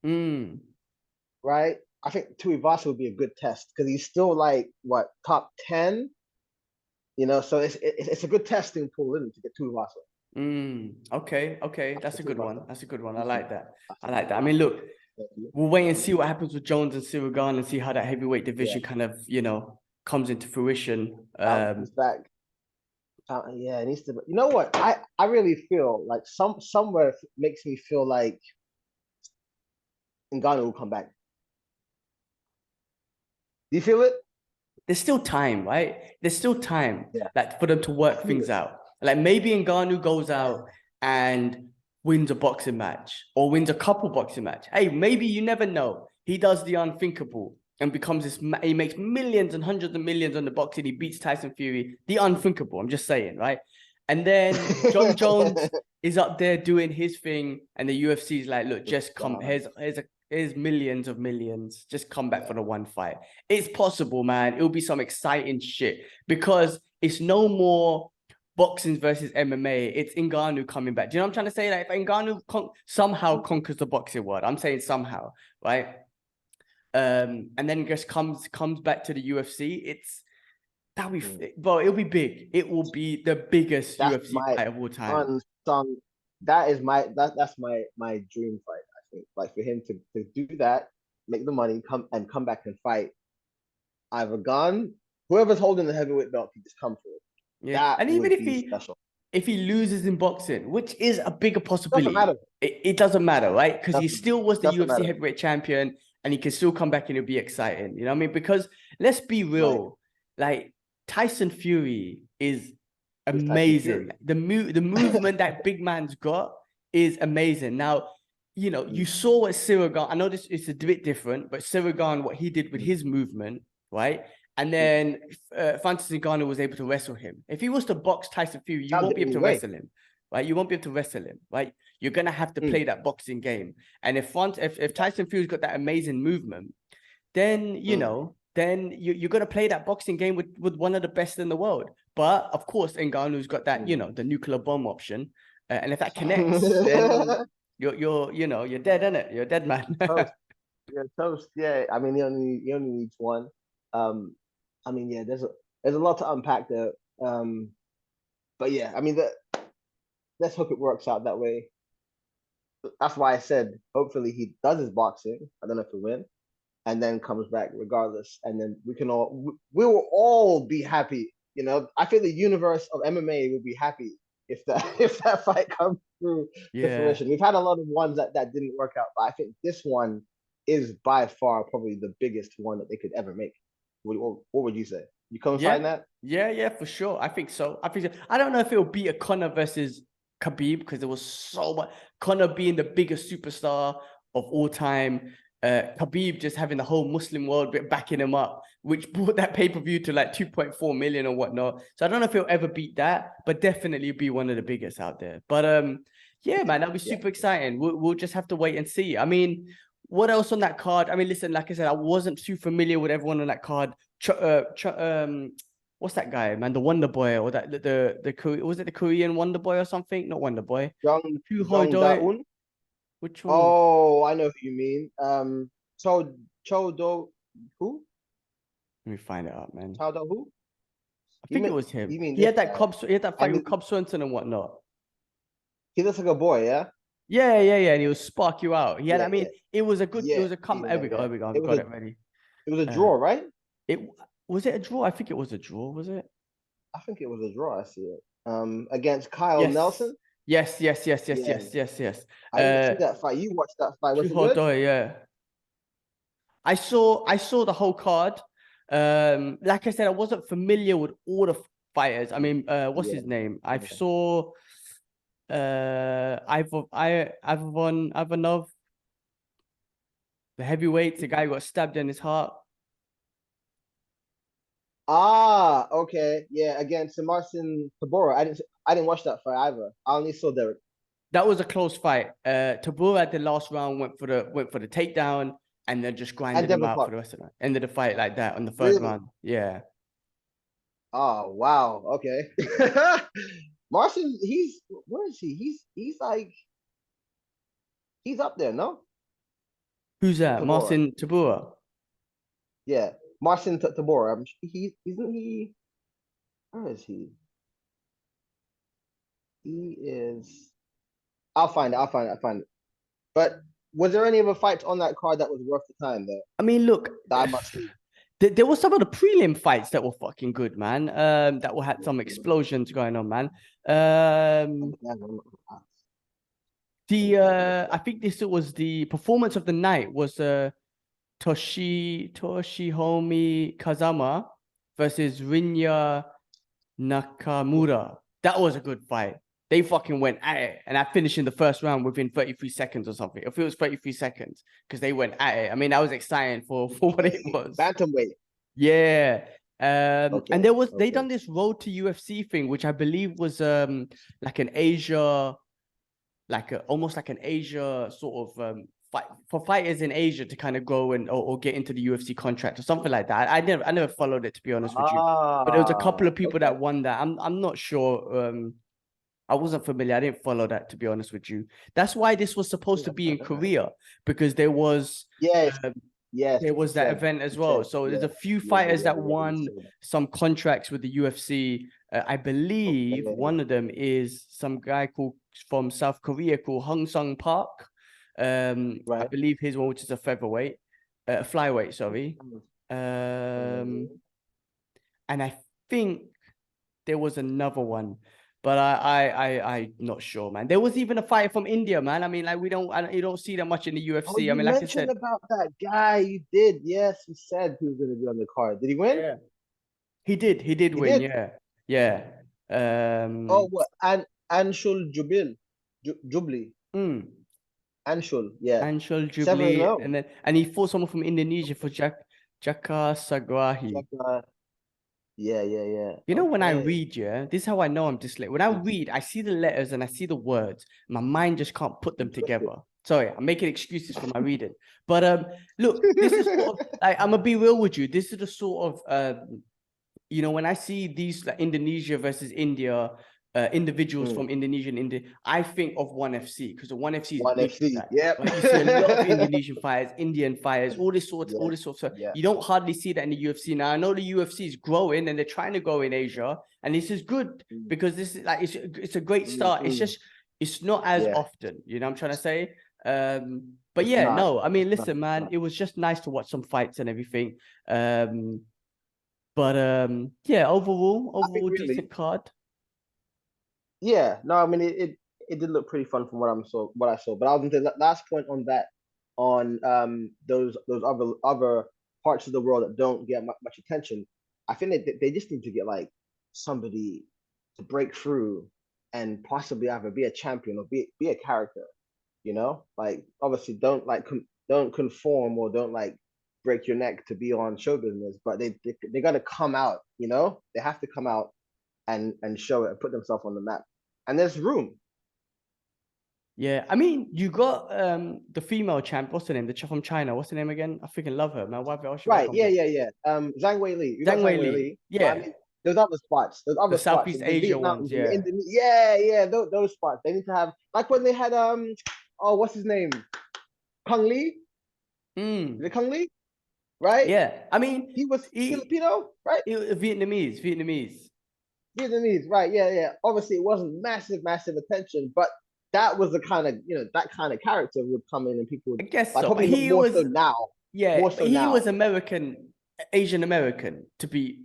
Mm, right? I think Tuivasa would be a good test because he's still like what top 10. You know, so it's a good testing pool, isn't it, to get Tuivasa? okay. That's After a good one. Tuivasa. That's a good one. I After like that. I like that. I Tuivasa. mean, look, we'll wait and see what happens with Jones and Cyril Gahn and see how that heavyweight Yeah, division kind of, comes into fruition. bounces back. Yeah, it needs to. You know what? I really feel like somewhere makes me feel like Ngannou will come back. Do you feel it? There's still time, right? There's still time Yeah, like for them to I work feel things it. out. Like maybe Ngannou goes Yeah, out and wins a boxing match or wins a couple boxing match. Hey, maybe you never know. He does the unthinkable and becomes this. He makes millions and hundreds of millions on the boxing. He beats Tyson Fury. The unthinkable. I'm just saying, right? And then John Jones is up there doing his thing, and the UFC is like, look, just come. Here's millions of millions. Just come back yeah. for the one fight. It's possible, man. It'll be some exciting shit because it's no more boxing versus MMA. It's Ngannou coming back. Do you know what I'm trying to say? Like, if Ngannou somehow conquers the boxing world, I'm saying somehow, right? And then just comes back to the UFC. It'll be big. It will be the biggest That's UFC my fight of all time. unsung. That's my dream fight. I think like for him to do that, make the money, come back and fight. Either gone, whoever's holding the heavyweight belt can just come for it. Yeah, That and even would be special. if he loses in boxing, which is a bigger Doesn't possibility, matter. it doesn't matter, right? Because he Doesn't still was the doesn't UFC matter. heavyweight champion, and he can still come back and it'll be exciting. You know what I mean? Because let's be Right. real, like Tyson Fury is It's Tyson Fury. amazing. The movement that big man's got is amazing. Now, you saw what Cyril Gahn. I know this is a bit different, but Cyril Gahn, what he did with his movement, right? And then Francis Ngannou was able to wrestle him. If he was to box Tyson Fury, you That was won't the be able only to way. wrestle him, right? You won't be able to wrestle him, right? You're gonna have to Mm. play that boxing game. And if Tyson Fury's got that amazing movement, then then you're gonna play that boxing game with one of the best in the world. But of course, Ngannou's got that, the nuclear bomb option. And if that connects, then you're dead, innit? You're a dead man. Toast. Yeah, toast. Yeah. I mean, he only needs one. I mean, yeah, there's a lot to unpack there. But yeah, I mean, let's hope it works out that way. That's why I said hopefully he does his boxing. I don't know if he'll win, and then comes back regardless, and then we will all be happy. I feel the universe of MMA will be happy if that if that fight comes through to fruition. We've had a lot of ones that didn't work out, but I think this one is by far probably the biggest one that they could ever make. What would you say? You coincide that? Yeah, for sure. I think so. I don't know if it'll be a Conor versus Khabib, because there was so much. Conor being the biggest superstar of all time, Khabib just having the whole Muslim world backing him up, which brought that pay-per-view to like 2.4 million or whatnot. So I don't know if he'll ever beat that, but definitely be one of the biggest out there. But yeah, man, that'll be super exciting. We'll just have to wait and see. I mean, what else on that card? I mean, listen, like I said, I wasn't too familiar with everyone on that card. What's that guy, man? The Wonder Boy, or that was it the Korean Wonder Boy or something? Not Wonder Boy. Jong Da-un? Which one? Oh, I know who you mean. Cho Do who? Let me find it out, man. Cho Do who? I think it was him. You mean he had that guy? He had that fight with Cobb Swenson and whatnot. He looks like a boy, yeah. Yeah, and he will spark you out. He had, it was a good, it was a come. There we go. I've got it ready. It was a draw, right? Was it a draw? I think it was a draw. Was it? I think it was a draw. I see it. Against Kyle Nelson. Yes. I didn't see that fight. You watched that fight. Was it good? Yeah. I saw the whole card. Like I said, I wasn't familiar with all the fighters. I mean, what's his name? I saw Ivanov, the heavyweight, the guy who got stabbed in his heart. Ah, okay, yeah, against Marcin Tybura. I didn't watch that fight either. I only saw Derek. That was a close fight. Tybura at the last round went for the takedown and then just grinded him out for the rest of the night. Ended the fight like that on the third round. Yeah. Oh wow. Okay. Marcin, where is he? He's like he's up there, no? Who's that? Tybura. Marcin Tybura. Yeah. Marcin Tybura. Isn't he? Where is he? He is. I'll find it. But was there any other fights on that card that was worth the time though? I mean, look, that I must see. There were some of the prelim fights that were fucking good, man. That had some explosions going on, man. I think this was the performance of the night was Toshihome Kazama versus Rinya Nakamura. That was a good fight. They fucking went at it, and I finished in the first round within 33 seconds or something. If it was 33 seconds, because they went at it. I mean, that was exciting for what it was. Bantamweight. Yeah. And they done this road to UFC thing, which I believe was like an Asia, almost like an Asia sort of fight for fighters in Asia to kind of go and or get into the UFC contract or something like that. I never followed it, to be honest with you. But there was a couple of people that won that. I'm not sure. I wasn't familiar. I didn't follow that, to be honest with you. That's why this was supposed to be in Korea, because there was there was that event as well. So there's a few fighters that won some contracts with the UFC. I believe one of them is some guy from South Korea called Hong Sung Park. I believe his one, which is a featherweight, flyweight, sorry. And I think there was another one, but I'm not sure, man. There was even a fighter from India, man. I mean, like you don't see that much in the UFC. I mean, like I said about that guy. You did, yes. He said he was going to be on the card. Did he win? Yeah, he did. He did win. Yeah. What? Anshul Jubli. Anshul, yeah. Anshul Jubli, and he fought someone from Indonesia for Jaka Sagrahi. Yeah. You know, when I read, this is how I know I'm dyslexic. When I read, I see the letters and I see the words. My mind just can't put them together. Sorry, I'm making excuses for my reading. But look, this is sort of, I'm gonna be real with you. This is the sort of you know, when I see these like Indonesia versus India, individuals from Indonesia and India, I think of ONE FC because the ONE FC is One big. FC. Like, Yep. right? You see a lot of Indonesian fighters, Indian fighters, all this sorts, all Yeah. this sorts of. Yeah. You don't hardly see that in the UFC now. I know the UFC is growing and they're trying to go in Asia, and this is good because this is like it's a great start. It's just it's not as often. You know what I'm trying to say? But It's yeah, not. no, I mean, It's listen, man, not. it was just nice to watch some fights and everything. But yeah, I think overall really, decent card. yeah. No, I mean it did look pretty fun from what I saw. But I was going to last point on that, on those other parts of the world that don't get much attention. I think they just need to get like somebody to break through and possibly either be a champion or be a character. You know, like obviously don't conform or don't like break your neck to be on show business, but they got to come out. You know, they have to come out and show it and put themselves on the map. And there's room. Yeah, I mean, you got the female champ. What's her name? The chick from China. What's her name again? I freaking love her, man. Why should I Right. come Yeah, back? yeah, yeah. Zhang Wei Li. We got Zhang Wei Zhang Wei Li. Li. But I Yeah, mean, there's other spots. There's the other spots. Southeast The Asia Vietnams ones. and the Yeah. Indonesia. Yeah, yeah. Those spots. They need to have like when they had oh, what's his name? Kung Lee. Is it Kung Lee? Right? Yeah. I mean, He was Filipino, right? Vietnamese. Vietnamese, right? Yeah, yeah. Obviously, it wasn't massive attention, but that was the kind of that kind of character would come in and people would I guess like so, but probably he more so was. now, Yeah, more but so he now. was American, Asian American, to be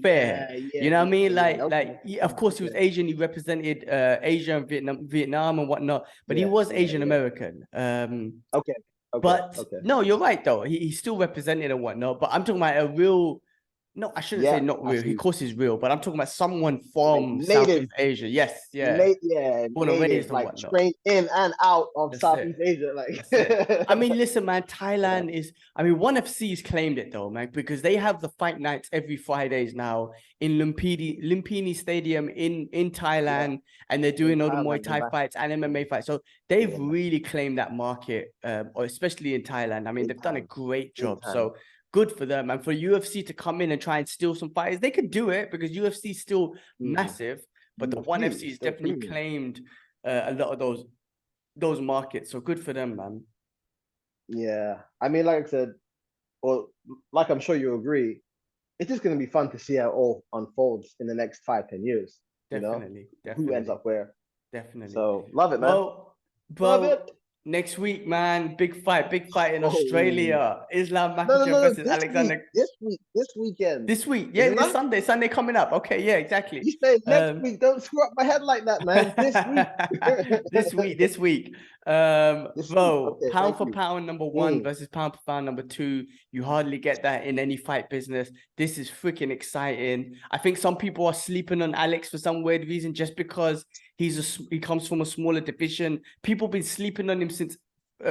fair. Yeah, You know what I mean? yeah. Okay, Yeah, of course he was okay. Asian. He represented Asia and Vietnam and whatnot. But he Yeah, was yeah, Asian yeah. American. Okay, okay, But okay. no, you're right though. He still represented and whatnot. But I'm talking about a real. No, I shouldn't say Yeah, not I real. He, of see. course, he's real. But I'm talking about someone Like from native, Southeast Asia. Yes, yeah, yeah, born and native, raised and like whatnot. trained in and out of That's Southeast it. Asia, like. That's it. I mean, listen, man, Yeah, Thailand is, I mean, ONE FC's claimed it though, man, because they have the fight nights every Fridays now in Lumpini Stadium in yeah. Thailand, and they're In doing all the Muay Thailand, the Thai massive. fights and MMA fights. So they've Yeah, really claimed that market, or especially in Thailand. I mean, big they've done a time, great big job. time. So good for them. And for UFC to come in and try and steal some fighters, they could do it because UFC is still Mm. massive, but the ONE UFC FC has still definitely premium. claimed a lot of those markets. So good for them, man. Yeah, I mean, like I said, or like I'm sure you agree, it's just going to be fun to see how it all unfolds in the next 5, 10 years. You know, Definitely, who ends definitely, up where. definitely. So love it, man. Well, Love bro, it. next week, man, big fight in Oh, Australia. Islam no, no, Makhachev no, no. versus Alexander. This weekend. This week, yeah, Is it this not? Sunday coming up. Okay, yeah, exactly. You say next Um, week. Don't screw up my head like that, man. This week. this week. This week. Bro, Okay, pound thank for you. pound number one Mm, versus pound for pound number two. You hardly get that in any fight business. This is freaking exciting. I think some people are sleeping on Alex for some weird reason, just because he comes from a smaller division. People been sleeping on him since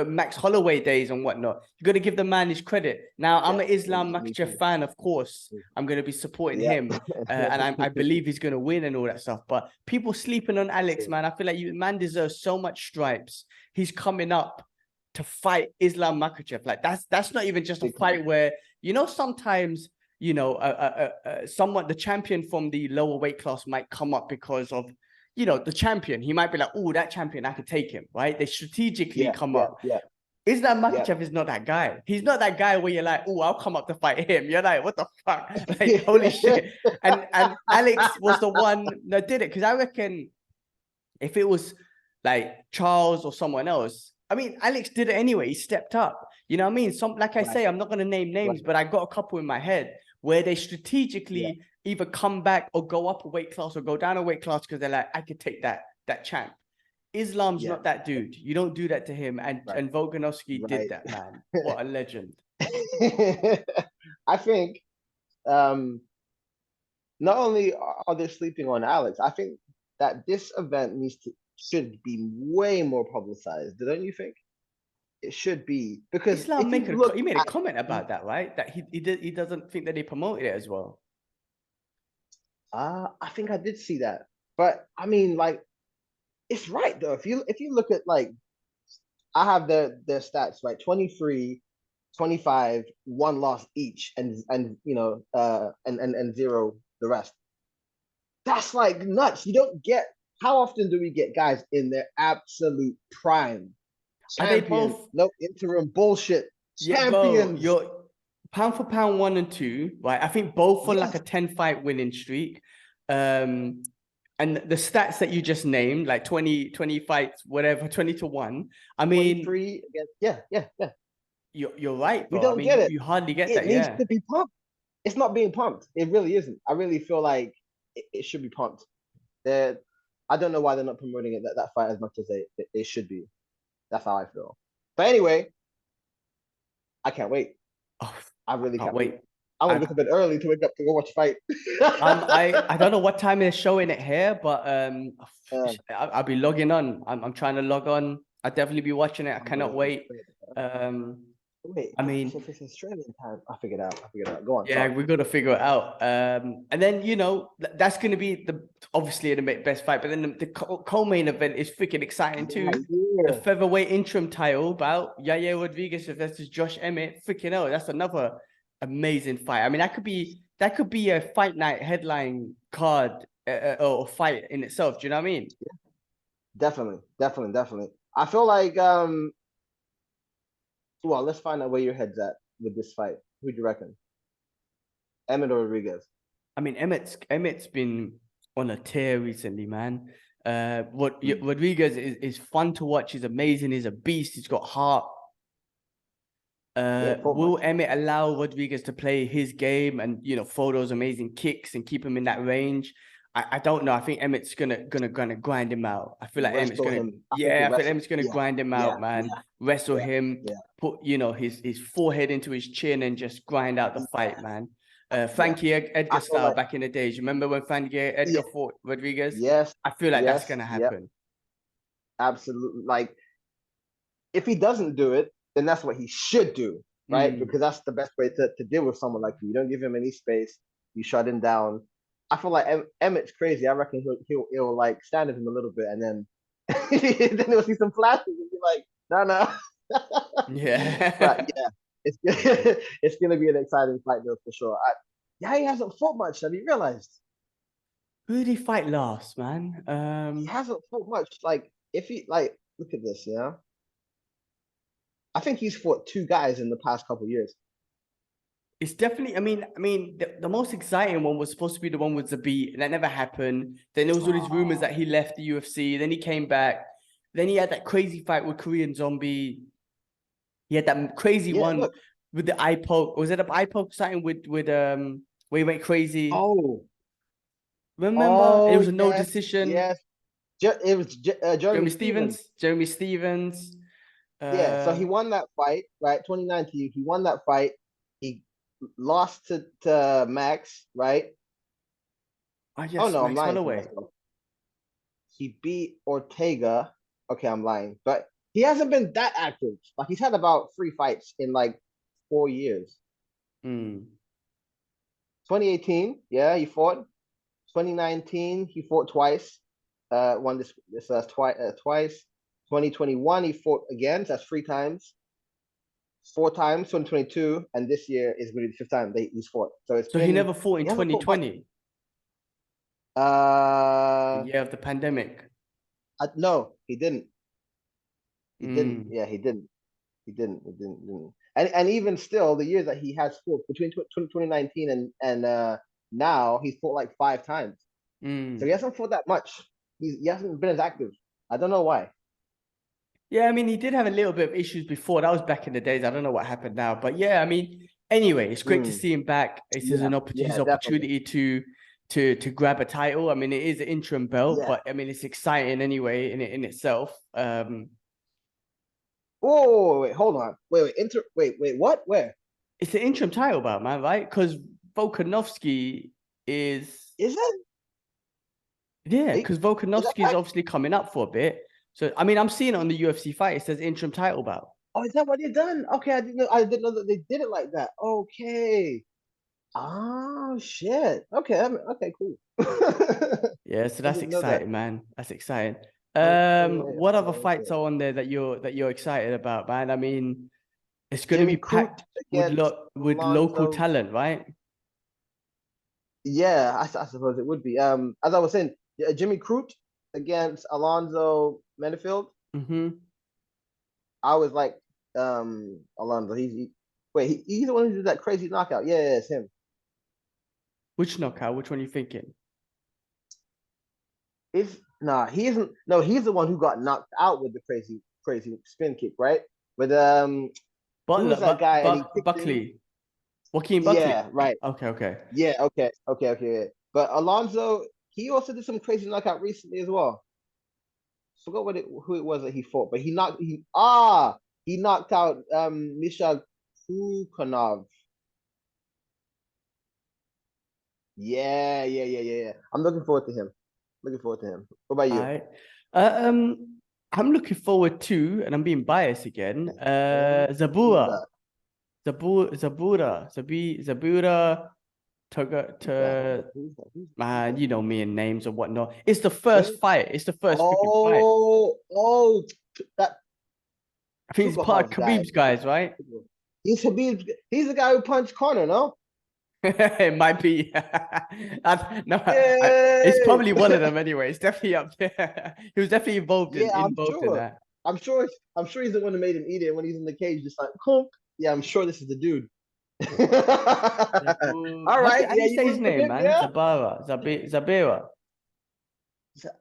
Max Holloway days and whatnot. You got to give the man his credit. Now, I'm yeah, an Islam me Makhachev too. fan, of course. I'm going to be supporting Yeah. him, and I believe he's going to win and all that stuff. But people sleeping on Alex, Same. man, I feel like man deserves so much stripes. He's coming up to fight Islam Makhachev. Like that's not even just a Big time. fight where sometimes someone, the champion from the lower weight class, might come up because of the champion. He might be like, oh, that champion, I could take him, right? They strategically Yeah, come yeah, up. yeah, Islam yeah. Makhachev is not that guy. He's not that guy where you're like, oh, I'll come up to fight him. You're like, what the fuck? Like, holy shit. And Alex was the one that did it. Because I reckon if it was like Charles or someone else, I mean, Alex did it anyway. He stepped up. You know what I mean? Like I Right, say, I'm not going to name names, right. but I got a couple in my head where they Yeah, strategically either come back or go up a weight class or go down a weight class because they're like, I could take that champ. Islam's yeah. not that dude. You don't do that to him. Right, And Volkanovski did right. that, man. What a legend. I think um, not only are they sleeping on Alex, I think that this event should be way more publicized. Don't you think? It should be because Islam if you look he made a at, comment about that, right? That he doesn't think that they promoted it as well. I think I did see that, but I mean, like, it's right though. If you look at like, I have their stats right, 23, 25, one loss each, and and zero the rest. That's like nuts. You don't get, how often do we get guys in their absolute prime? Are they Champion, both? no interim bullshit. Yeah, bro. Champions. You're pound for pound 1 and 2, right? I think both on like Yes. a 10-fight winning streak. And the stats that you just named, like 20 fights, whatever, 20-1. I mean, 23 against, yeah. you're right, We bro. I don't mean, get it. you hardly get It that, needs yeah. to be pumped. It's not being pumped. It really isn't. I really feel like it should be pumped. I don't know why they're not promoting it that fight as much as they should be. That's how I feel. But anyway, I can't wait. Oh, I I really can't can't wait. wait. I want to I'm go to bed early to wake up to go watch fight. I don't know what time they're showing it here, but Uh, I'll be logging on. I'm trying to log on. I'll definitely be watching it. I I'm gonna cannot wait. wait. Um, Wait, I if mean, it's Australian time, I figured it out. Go on, yeah, sorry. we got to figure it out. And then that's going to be obviously the best fight, but then the co-main event is freaking exciting too. The Yeah. featherweight interim title bout Yair Rodriguez versus Josh Emmett. Freaking hell, that's another amazing fight. I mean, that could be a fight night headline card or fight in itself. Do you know what I mean? Definitely. I feel like well, let's find out where your head's at with this fight. Who do you reckon? Emmett or Rodriguez? I mean, Emmett's been on a tear recently, man. Rodriguez is fun to watch. He's amazing. He's a beast. He's got heart. Will Emmett allow Rodriguez to play his game and throw those amazing kicks and keep him in that range? I don't know. I think Emmett's gonna grind him out. I feel like Emmett's gonna Emmett's gonna grind him out, man. Wrestle him, put his forehead into his chin and just grind out the fight, man. Frankie Edgar style back in the days. You remember when Frankie Edgar fought Rodriguez? Yes. I feel like that's gonna happen. Absolutely. Like, if he doesn't do it, then that's what he should do, right? Because that's the best way to deal with someone like you. You don't give him any space. You shut him down. I feel like Emmett's crazy. I reckon he'll like stand with him a little bit, and then then he'll see some flashes and be like, no. Yeah. But yeah, it's it's gonna be an exciting fight though for sure. He hasn't fought much. Have you realized? Who did he fight last, man? He hasn't fought much. Like, if he look at this, yeah. I think he's fought 2 guys in the past couple years. It's definitely. I mean, the most exciting one was supposed to be the one with Zabit, and that never happened. Then there was all these rumors that he left the UFC. Then he came back. Then he had that crazy fight with Korean Zombie. He had that crazy one with the eye poke. Was it an eye poke something with where he went crazy? Oh, remember? It was a no decision. Yes, it was Jeremy Stevens. Jeremy Stevens. So he won that fight, right? 2019. He won that fight. He lost to Max, right? Yes, oh no, Max I'm lying. Holloway. He beat Ortega. Okay, I'm lying, but he hasn't been that active. Like, he's had about 3 fights in like 4 years. 2018, yeah, he fought. 2019, he fought twice. Won this twice. 2021, he fought again. So that's 3 times. 4 times. 2022, and this year is going to be the 5th time he's fought. So he never fought in 2020. The year of the pandemic. No, he didn't. He didn't. Yeah, he didn't. He didn't. And even still, the years that he has fought between 2019 and now, he's fought like 5 times. So he hasn't fought that much. He hasn't been as active. I don't know why. Yeah, I mean, he did have a little bit of issues before. That was back in the days. I don't know what happened now, but yeah, I mean, anyway, it's great to see him back. It's an opportunity to grab a title. I mean, it is an interim belt, but I mean, it's exciting anyway in itself. Oh, wait, hold on. Wait, what? Where? It's an interim title bout, man, right? Because Volkanovski is it? Yeah, because Volkanovski is obviously coming up for a bit. So, I mean, I'm seeing it on the UFC fight. It says interim title bout. Oh, is that what they've done? Okay, I didn't know that they did it like that. Okay. Oh shit. Okay, cool. Yeah, so that's exciting, man. That's exciting. What other fights are on there that you're excited about, man? I mean, it's going to be packed with local talent, right? Yeah, I suppose it would be. As I was saying, Jimmy Crute against Alonzo Menafield. Mm-hmm. I was like, Alonzo. He's the one who did that crazy knockout. Yeah, it's him. Which knockout? Which one are you thinking? It's nah, he isn't. No, he's the one who got knocked out with the crazy spin kick, right? But who was Butler, that guy? And he kicked him. Buckley, Joaquin Buckley. Yeah, right. Okay, okay. Yeah, okay. Yeah. But Alonzo, he also did some crazy knockout recently as well. Forgot who it was that he fought, but he knocked out Misha Kukanov. Yeah. I'm looking forward to him. Looking forward to him. What about All you? right. I'm looking forward to, and I'm being biased again. Who's Zabura, that? Zabura, Toga, Who's that? to Who's man, that? you know me and names and whatnot. It's the first Wait. fight. It's the first freaking fight. Oh, that I think it's part of Tukhov guy. Khabib's guys, right? He's the guy who punched Connor, no? It might be. No, it's Yeah. probably one of them anyway. It's definitely up there. He was definitely involved Yeah, I'm involved in sure. that. I'm sure he's the one who made him eat it when he's in the cage, just like, "Honk." Yeah, I'm sure this is the dude. All right, How do yeah, you you say his root for name, him, man? yeah? Zabira.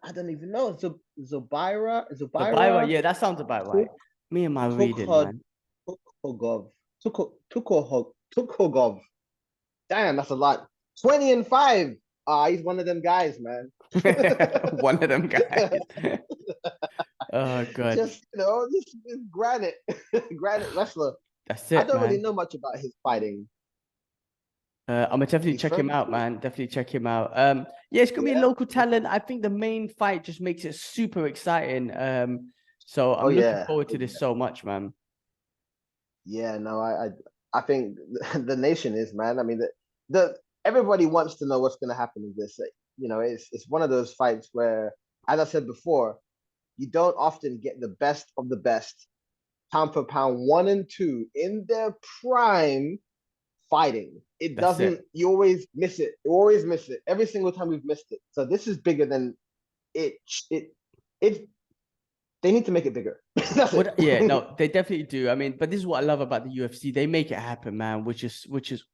I don't even know. Zabira. Zubira, Yeah, that sounds about right. Tuk Me and my reading, Tukhod man. Tukhogov. Tukhogov. Damn, that's a lot. 20-5. He's one of them guys, man. One of them guys. Oh god. Just granite, granite wrestler. That's I it, don't really man. know much about his fighting. I'm gonna definitely He's check him fairly out, cool. man. Definitely check him out. Yeah, it's gonna be a Yeah. local talent. I think the main fight just makes it super exciting. So Oh I'm looking yeah. forward to this so much, man. Yeah. No, I think the nation is, man. I mean, the everybody wants to know what's going to happen in this. It's one of those fights where, as I said before, you don't often get the best of the best, pound for pound, one and two in their prime fighting. It That's doesn't. it. You always miss it. You always miss it. Every single time we've missed it. So this is bigger than it. It. They need to make it bigger. That's it. What? Yeah, no, they definitely do. I mean, but this is what I love about the UFC. They make it happen, man, which is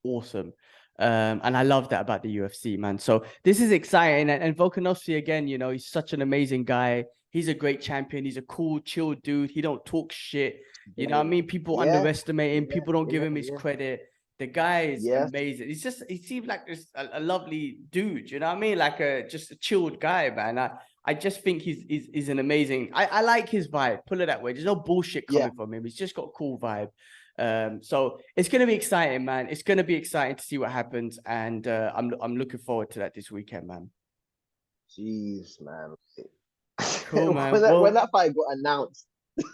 awesome. And I love that about the UFC, man. So this is exciting. And Volkanovski again, he's such an amazing guy. He's a great champion. He's a cool, chill dude. He don't talk shit. You know what I mean? People Yeah. underestimate him. People don't give him his Yeah. credit. The guy is Yes. amazing. He seems like a lovely dude. You know what I mean? Like just a chilled guy, man. I just think he's an amazing. I like his vibe. Put it that way. There's no bullshit coming from him. He's just got a cool vibe. So it's gonna be exciting, man. It's gonna be exciting to see what happens, and I'm looking forward to that this weekend, man. Jeez, man. Cool, man. When that fight got announced,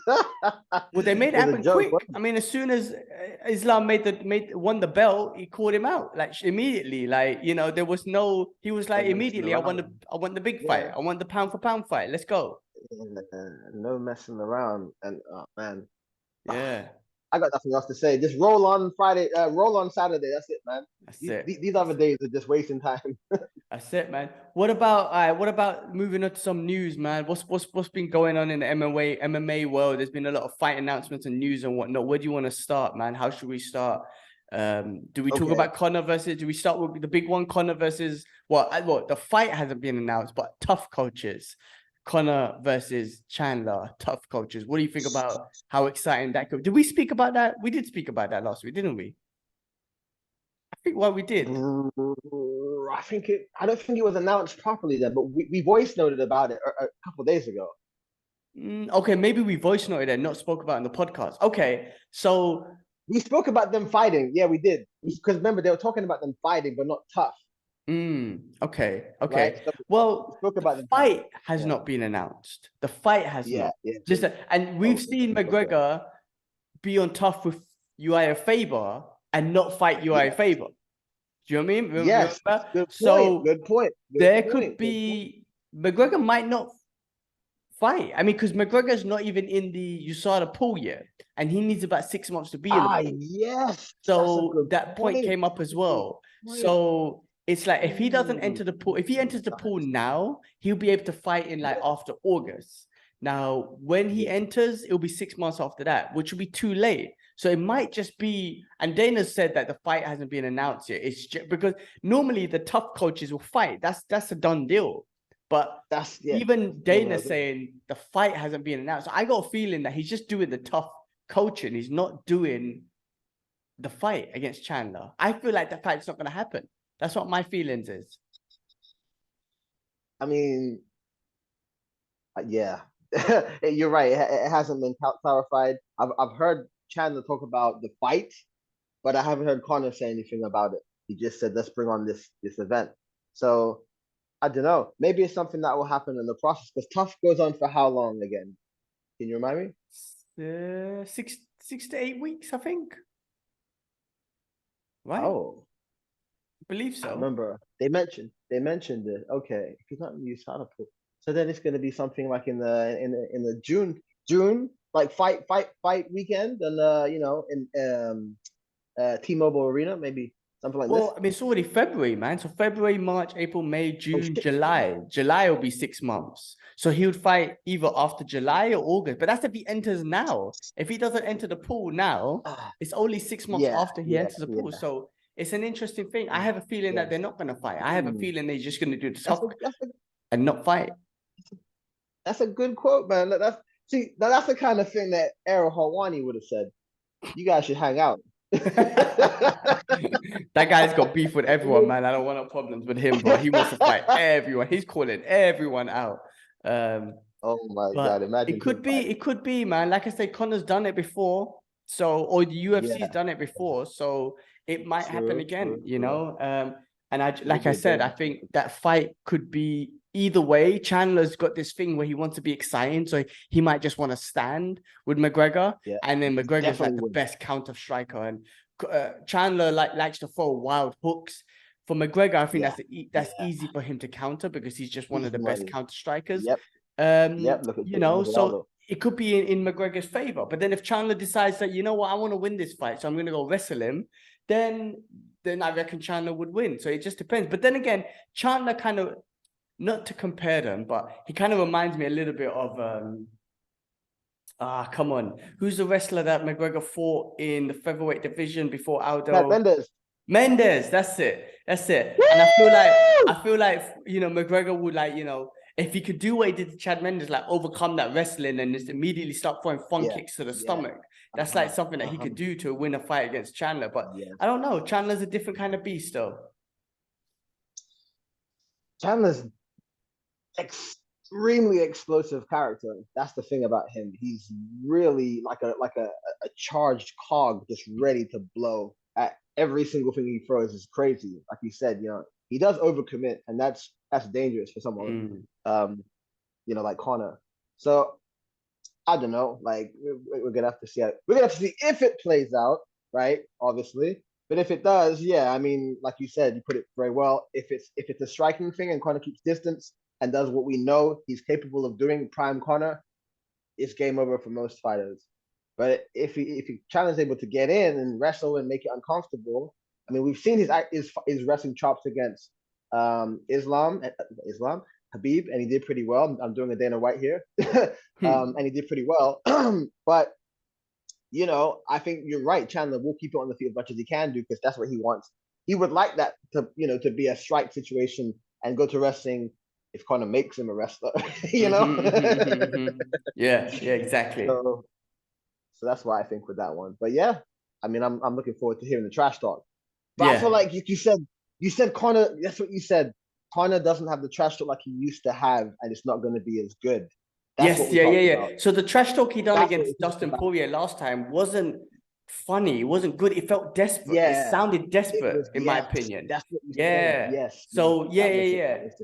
Well, they made it was a happen joke. quick. I mean, as soon as Islam won the belt, he called him out like immediately. Like there was no. He was like No messing immediately. I around. want the big fight. Yeah. I want the pound for pound fight. Let's go. No messing around. And man, Yeah. I got nothing else to say. Just roll on Friday. Roll on Saturday. That's it, man. That's it. These other days are just wasting time. That's it, man. What about moving on to some news, man? What's been going on in the MMA world? There's been a lot of fight announcements and news and whatnot. Where do you want to start, man? How should we start? Do we talk about Conor versus? Do we start with the big one, Conor versus what? The fight hasn't been announced, but tough coaches. Conor versus Chandler, tough coaches. What do you think about how exciting that could? Did we speak about that? We did speak about that last week, didn't we? I think we did. I don't think it was announced properly then, but we voice noted about it a couple days ago. Okay, maybe we voice noted and not spoke about it in the podcast. Okay, so we spoke about them fighting. Yeah, we did. Because remember, they were talking about them fighting, but not tough. Okay. Right? So well, the fight has not been announced. The fight has not. Yeah. And we've seen McGregor be on tough with Uriah Faber and not fight Uriah Faber. Do you know what I mean? Yes. Good point. There could be McGregor might not fight. I mean, because McGregor's not even in the USADA pool yet, and he needs about 6 months to be in the pool. Yes. So that point came up as well. So it's like if he doesn't enter the pool, if he enters the pool now, he'll be able to fight in like after August. Now, when he enters, it'll be 6 months after that, which will be too late. So it might just be, and Dana said that the fight hasn't been announced yet. It's just because normally the tough coaches will fight. That's a done deal. But even Dana saying the fight hasn't been announced. So I got a feeling that he's just doing the tough coaching. He's not doing the fight against Chandler. I feel like the fight's not going to happen. That's what my feelings is. I mean, yeah, you're right. It hasn't been clarified. I've heard Chandler talk about the fight, but I haven't heard Conor say anything about it. He just said, "Let's bring on this event." So I don't know. Maybe it's something that will happen in the process. Because Tough goes on for how long again? Can you remind me? 6 to 8 weeks, I think. Right? Oh, I believe so. I remember they mentioned it. Okay, if he's not in the USADA pool, so then it's going to be something like in the June like fight weekend, and in T-Mobile Arena, maybe something like this. Well, I mean, it's already February, man. So February, March, April, May, June, July. July will be 6 months. So he would fight either after July or August. But that's if he enters now. If he doesn't enter the pool now, it's only 6 months after he enters the pool. So it's an interesting thing. I have a feeling that they're not going to fight. I have a feeling they're just going to do the tough and not fight. That's a good quote, man. That's the kind of thing that Errol Hawani would have said. You guys should hang out. That guy's got beef with everyone, man. I don't want no problems with him, bro. He wants to fight everyone. He's calling everyone out. Oh my God! Imagine it could be, man. Like I said, Conor's done it before, or the UFC's done it before, so it might happen again. You know, and I said, I think that fight could be either way. Chandler's got this thing where he wants to be exciting, so he might just want to stand with McGregor, and then McGregor's like the best counter striker, and Chandler likes to throw wild hooks. For McGregor, I think that's easy for him to counter because he's just one of the best counter strikers. You know, so it could be in McGregor's favor. But then if Chandler decides that, you know what, I want to win this fight, so I'm going to go wrestle him, then I reckon Chandler would win. So it just depends. But then again, Chandler kind of, not to compare them, but he kind of reminds me a little bit of come on, who's the wrestler that McGregor fought in the featherweight division before Aldo? Mendes, that's it. Woo! And I feel like you know, McGregor would, like, you know, if he could do what he did to Chad Mendes, like overcome that wrestling and just immediately start throwing fun kicks to the stomach. That's like something that he could do to win a fight against Chandler. But I don't know. Chandler's a different kind of beast, though. Chandler's extremely explosive character. That's the thing about him. He's really like a charged cog, just ready to blow at every single thing he throws. Is crazy. Like you said, you know, he does overcommit, and that's dangerous for someone, you know, like Conor. So I don't know. Like we're gonna have to see. We're gonna have to see if it plays out, right? Obviously, but if it does, I mean, like you said, you put it very well. If it's a striking thing and Conor keeps distance and does what we know he's capable of doing, prime Conor, it's game over for most fighters. But if Chandler's able to get in and wrestle and make it uncomfortable, I mean, we've seen his wrestling chops against Islam, Habib, and he did pretty well. I'm doing a Dana White here, and he did pretty well. But you know, I think you're right. Chandler will keep it on the field as much as he can do because that's what he wants. He would like that to be a strike situation and go to wrestling if Conor makes him a wrestler. You know? Yeah, exactly. So that's why I think with that one. But yeah, I mean, I'm looking forward to hearing the trash talk. But I feel like you said Conor. That's what you said. Conor doesn't have the trash talk like he used to have, and it's not going to be as good. That's yeah. So the trash talk he done against Dustin Poirier last time wasn't funny. It wasn't good. It felt desperate. It sounded desperate, in my opinion. That's what you said. Yes. So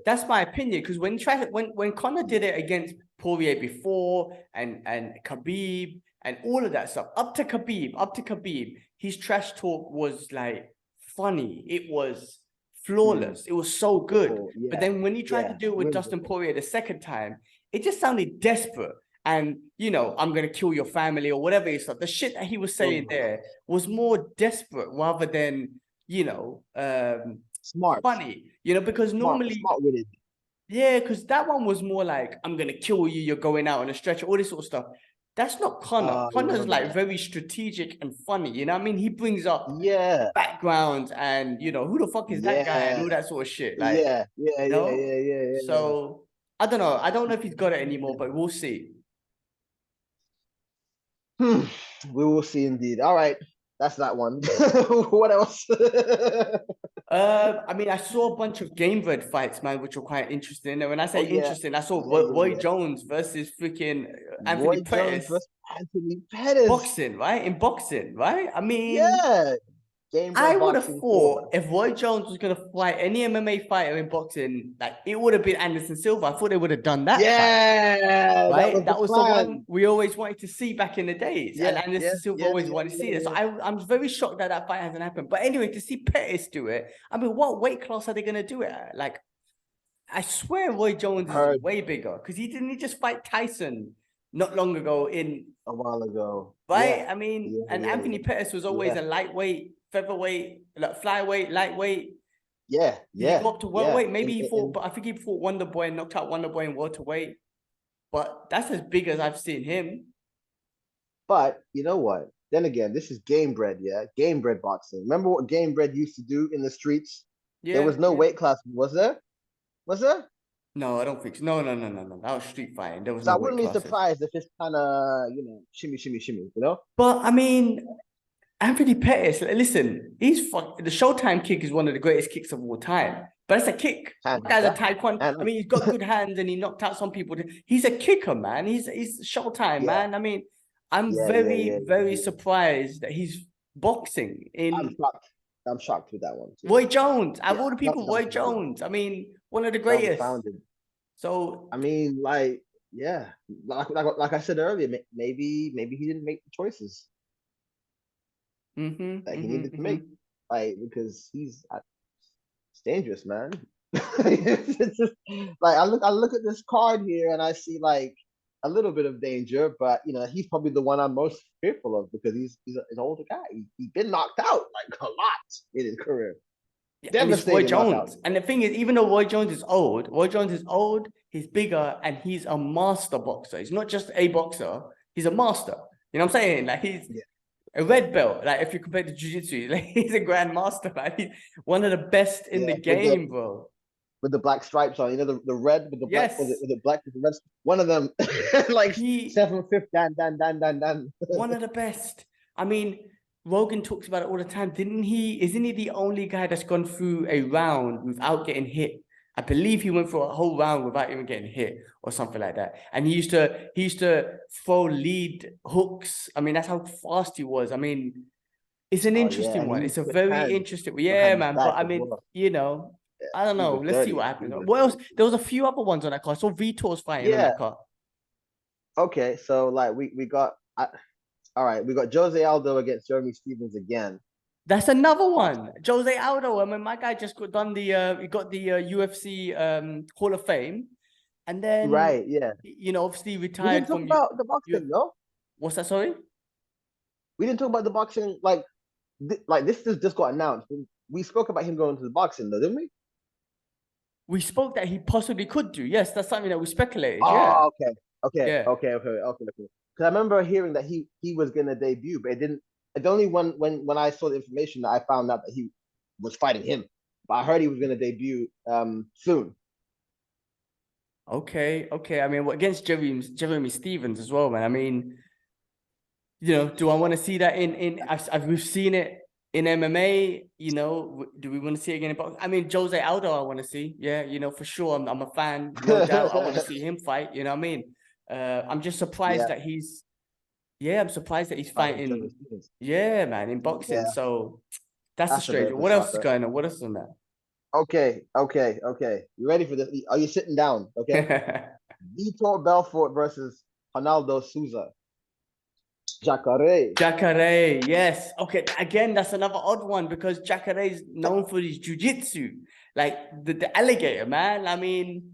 that's my opinion. Because when Conor did it against Poirier before, and Khabib and all of that stuff, up to Khabib, his trash talk was like funny. It was flawless. It was so good. But then when he tried to do it with Dustin Poirier the second time, it just sounded desperate. And, you know, I'm going to kill your family or whatever he said. The shit that he was saying there was more desperate rather than, you know, Smart, funny, you know, because normally, smart with it. yeah, because that one was more like, I'm gonna kill you, you're going out on a stretcher, all this sort of stuff. That's not Connor. You Connor's remember like that? very strategic and funny, you know what I mean? He brings up Yeah, background and, you know, who the fuck is that guy and yeah, all that sort of shit. Like, yeah, yeah, you yeah, know? yeah, yeah, yeah. So I don't know. I don't know if he's got it anymore, but we'll see. Hmm. We will see indeed. All right, that's that one. What else? I mean, I saw a bunch of game bred fights, man, which were quite interesting. And when I Oh say yeah, interesting, I saw yeah, yeah, Roy yeah. Jones versus freaking Anthony Roy Jones Pettis versus Anthony Pettis. boxing, right? In boxing, right? I mean, Yeah, game I bred would have boxing four. thought if Roy Jones was going to fight any MMA fighter in boxing, like it would have been Anderson Silva. I thought they would have done that fight, Yeah, that right? was the That was the one plan. we always wanted to see back in the days. And Yeah, yeah, Anderson Silva yeah, always yeah, wanted to yeah, see it. So yeah. I'm very shocked that that fight hasn't happened. But anyway, to see Pettis do it, I mean, what weight class are they going to do it at? Like, I swear Roy Jones is Heard way bigger because he just fight Tyson not long ago in, a while ago. Yeah, right? I mean, yeah, and yeah, Anthony Pettis was always yeah, a lightweight, featherweight, like flyweight, lightweight. yeah, Did he yeah, go up to yeah. welterweight? Maybe he fought, but I think he fought Wonder Boy and knocked out Wonder Boy in welterweight. But that's as big as I've seen him. But you know what? Then again, this is game bred, yeah? Game bred boxing. Remember what game bred used to do in the streets? There Yeah, was no yeah. weight class, was there? Was there? No, I don't think so. No, no, no, no, no. That was street fighting. There was So no I weight wouldn't be classes. surprised if it's kind of, shimmy, shimmy, shimmy, But I mean, Anthony Pettis, listen, the Showtime kick is one of the greatest kicks of all time. But it's a kick. Hands The guy's a up, taekwondo. hands I up. mean, he's got good hands and he knocked out some people. He's a kicker, man. He's Showtime, Yeah, man. I mean, I'm yeah, yeah, very, yeah, yeah, very yeah. surprised that he's boxing I'm in shocked. I'm shocked with that one too. Roy Jones. Out of Yeah, all the people, Roy dumbfounded. Jones. I mean, one of the greatest. Dumbfounded. So, I mean, like, yeah, like I said earlier, maybe he didn't make the choices that he needed to make, like because it's dangerous, man. It's just like I look at this card here and I see like a little bit of danger, but he's probably the one I'm most fearful of because he's an older guy. He's been knocked out like a lot in his career. and it's Roy Devastating knockout. Jones. And the thing is, even though Roy Jones is old, he's bigger, and he's a master boxer. He's not just a boxer, he's a master. You know what I'm saying? Like he's Yeah, a yeah, red belt. Like if you compare to jiu-jitsu, like he's a grandmaster, man. He's one of the best in yeah. the game, bro. With the black stripes on, the red with the black Yes. with the black with the red. One of them, like He 7'5", dan. one of the best. I mean, Rogan talks about it all the time, didn't he? Isn't he the only guy that's gone through a round without getting hit? I believe he went for a whole round without even getting hit or something like that. And he used to throw lead hooks. I mean, that's how fast he was. I mean, it's an Oh yeah, interesting and he one. used It's a good very hands interesting. behind Yeah, his man. back But I as mean, well. Yeah, I don't he know. was Let's see dirty. what He happens. was What else? dirty. There was a few other ones on that card. I saw Vitor's fighting on Yeah. that card. Okay. So like we got all right. We got Jose Aldo against Jeremy Stevens again. That's another Box. one. Jose Aldo. I mean, my guy just done he got the UFC Hall of Fame, and then Right. Yeah. obviously We didn't retired talk from about the you. boxing, no. What's that? Sorry. We didn't talk about the boxing. Like this just got announced. We spoke about him going to the boxing, though, didn't we? We spoke that he possibly could do. Yes, that's something that we speculated. Yeah, Oh, okay. Okay. yeah. Okay. Okay. Okay. Okay. Because I remember hearing that he was gonna debut, but it didn't. It's only when I saw the information that I found out that he was fighting him. But I heard he was gonna debut soon. Okay, okay. I mean, against Jeremy Stevens as well, man. I mean, do I want to see that we've seen it in MMA, do we want to see it again in boxing? I mean, Jose Aldo, I want to see. Yeah, for sure. I'm a fan, no doubt. I want to see him fight. You know what I mean? I'm just surprised Yeah. that I'm surprised that he's Fighting fighting. Jeremy Stevens. Yeah, man, in boxing. Yeah. So that's a That's a bit strange. of a What else is shocker. going on? What else is on Okay. Okay. Okay. You ready for this? Are you sitting down? Okay. that? Vitor Belfort versus Ronaldo Souza. Jacare. Jacare, yes. Okay, again, that's another odd one because Jacare is known for his jiu-jitsu, like the alligator, man. I mean,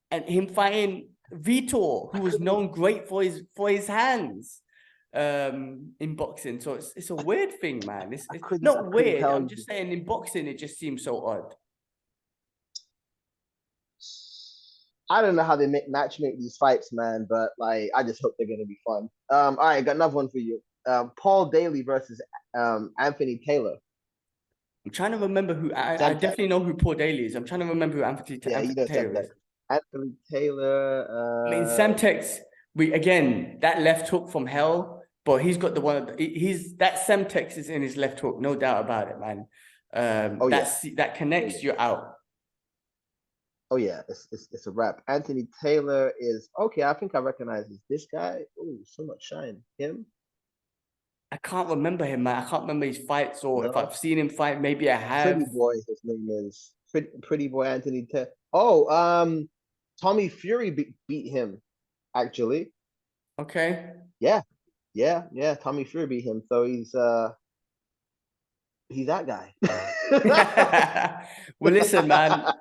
and him fighting Vitor, who was known great for his hands in boxing. So it's a weird thing, man. It's I not couldn't weird. tell I'm you. just saying in boxing, it just seems so odd. I don't know how they matchmake these fights, man, but like I just hope they're gonna be fun. All right, got another one for you. Paul Daly versus Anthony Taylor. I'm trying to remember who. I Semtex. definitely know who Paul Daly is. I'm trying to remember who Yeah, you Anthony know Taylor Semtex. is. Anthony I mean, Taylor. Semtex. We again that left hook from hell, but he's got the one. He's that Semtex is in his left hook, no doubt about it, man. Oh yeah. That Oh connects yeah. you out. Oh yeah. It's a wrap. Anthony Taylor is okay. I think I recognize this guy. Oh, so much shine. Him? I can't remember him, man. I can't remember his fights, or if No. I've seen him fight, maybe I Pretty have. boy. His name is Pretty Boy Anthony Taylor. Oh, Tommy Fury beat him actually. Okay. Yeah. Yeah. Tommy Fury beat him. So he's that guy. Well, listen, man.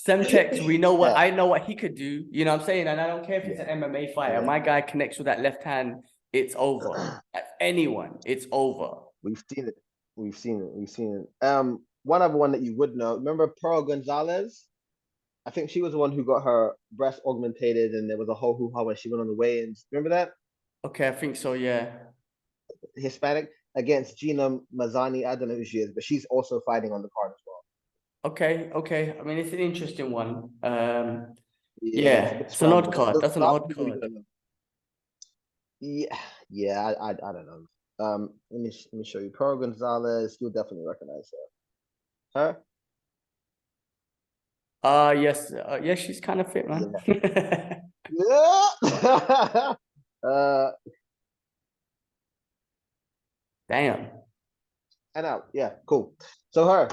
Semtex, we know what Yeah. I know what he could do. You know what I'm saying? And I don't care if he's Yeah. an MMA fighter. Yeah. My guy connects with that left hand, it's over. Anyone, it's over. We've seen it. We've seen it. One other one that you would know. Remember Pearl Gonzalez? I think she was the one who got her breast augmentated, and there was a whole hoo-ha when she went on the weigh-ins. Remember that? Okay, I think so, yeah. Hispanic against Gina Mazzani. I don't know who she is, but she's also fighting on the card as well. Okay. I mean, it's an interesting one. Yeah, Yeah, it's it's an fun, odd but card. a That's an lot of odd people we card. don't know. Yeah, I don't know. Let me show you. Pearl Gonzalez. You'll definitely recognize her. Her? Yes, yeah, she's kind of fit, man. Yeah. Yeah. uh, Damn. and out. Yeah, cool. So her,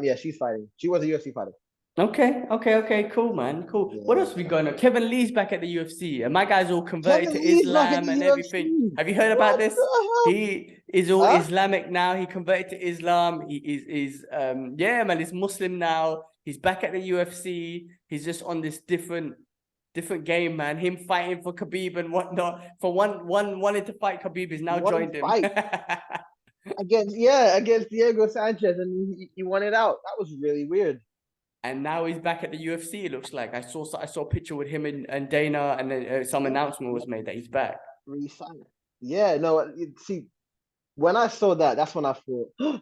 yeah, she's fighting. She was a UFC fighter. Okay, cool, man. Cool. What else we Yeah. going on? Kevin Lee's back at the UFC, and my guy's all converted Kevin to Lee's back at Islam the and everything. UFC. Have you heard about What this? the He is all hell? Huh? Islamic now. He converted to Islam. He is yeah, man, he's Muslim now. He's back at the UFC. He's just on this different game, man. Him fighting for Khabib and whatnot. For one wanted to fight Khabib, he's now One joined him. fight against Diego Sanchez, and he won it out. That was really weird. And now he's back at the UFC. It looks like I saw a picture with him and Dana, and then some announcement was made that he's back. Resign. Yeah, no. See, when I saw that, that's when I thought, oh,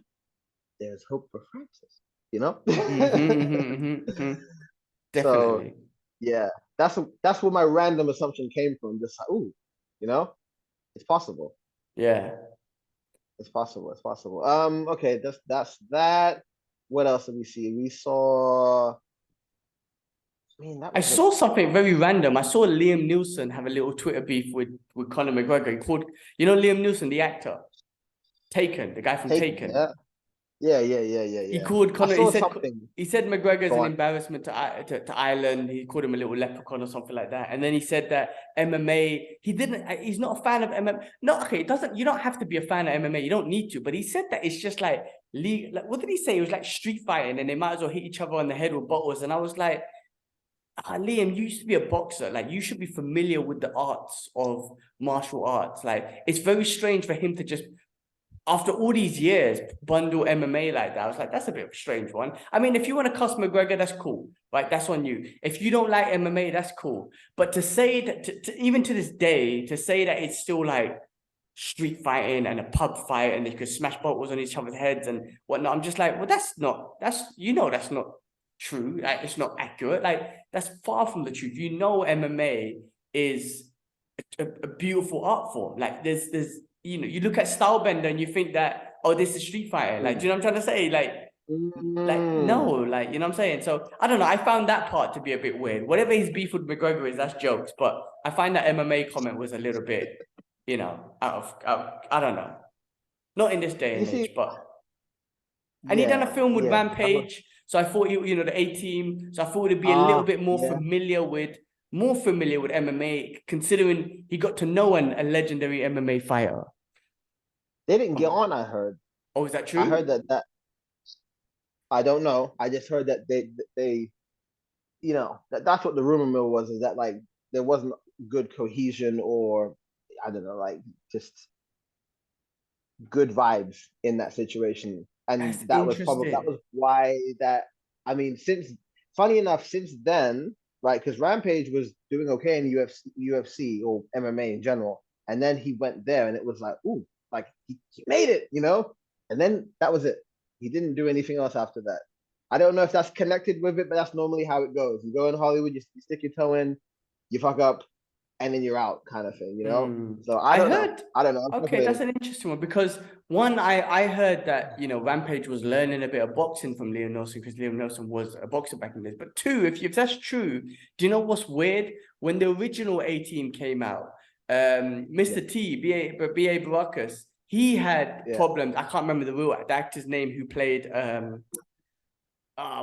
there's hope for Francis. You know. So Definitely. yeah, that's where my random assumption came from. Just like, ooh, you know, it's possible. Yeah. It's possible. It's possible. Okay, that's that. What else did we see? We saw. I mean, that I was saw something very random. I saw Liam Neeson have a little Twitter beef with Conor McGregor. He called, Liam Neeson, the actor, Taken, the guy from taken. Taken. Yeah. He called I Conor. saw something. He said McGregor's Go an on. embarrassment to Ireland. He called him a little leprechaun or something like that. And then he said that MMA. He didn't. He's not a fan of MMA. No, okay. It doesn't. You don't have to be a fan of MMA. You don't need to. But he said that it's just like league. Like, what did he say? It was like street fighting, and they might as well hit each other on the head with bottles. And I was like, Liam, you used to be a boxer. Like, you should be familiar with the arts of martial arts. Like, it's very strange for him to just, after all these years, bundle MMA like that. I was like, that's a bit of a strange one. I mean, if you want to cuss McGregor, that's cool, right? That's on you. If you don't like MMA, that's cool. But to say that, even to this day, to say that it's still like street fighting and a pub fight and they could smash bottles on each other's heads and whatnot, I'm just like, well, that's not true. Like, it's not accurate. Like, that's far from the truth. MMA is a beautiful art form. Like, there's you look at Stylebender and you think that, oh, this is Street Fighter. Like, do you know what I'm trying to say? No, like, you know what I'm saying? So I don't know. I found that part to be a bit weird. Whatever his beef with McGregor is, that's jokes. But I find that MMA comment was a little bit, out of I don't know. Not in this day You and see, age, but and he done a film with yeah. Rampage. So I thought the A-Team. So I thought it'd be a little bit more familiar with MMA, considering he got to know a legendary MMA fighter. They didn't get on, I heard. Oh, is that true? I heard that I don't know. I just heard that they that's what the rumor mill was, is that like there wasn't good cohesion, or I don't know, like just good vibes in that situation. And That's that was interesting. why I mean, funny enough, since then, right? Because Rampage was doing okay in UFC or MMA in general, and then he went there, and it was like, ooh, like he made it, you know. And then that was it. He didn't do anything else after that. I don't know if that's connected with it, but that's normally how it goes. You go in Hollywood, you stick your toe in, you fuck up, and then you're out, kind of thing, you know. So I I don't know. heard. I don't know. I'm Okay, that's speculating. an interesting one because one, I heard that Rampage was learning a bit of boxing from Liam Nelson because Liam Nelson was a boxer back in the days. But two, if that's true, do you know what's weird? When the original A Team came out, Yeah, Mr. T, B.A. Baracus, he had yeah. problems. I can't remember the actor's name who played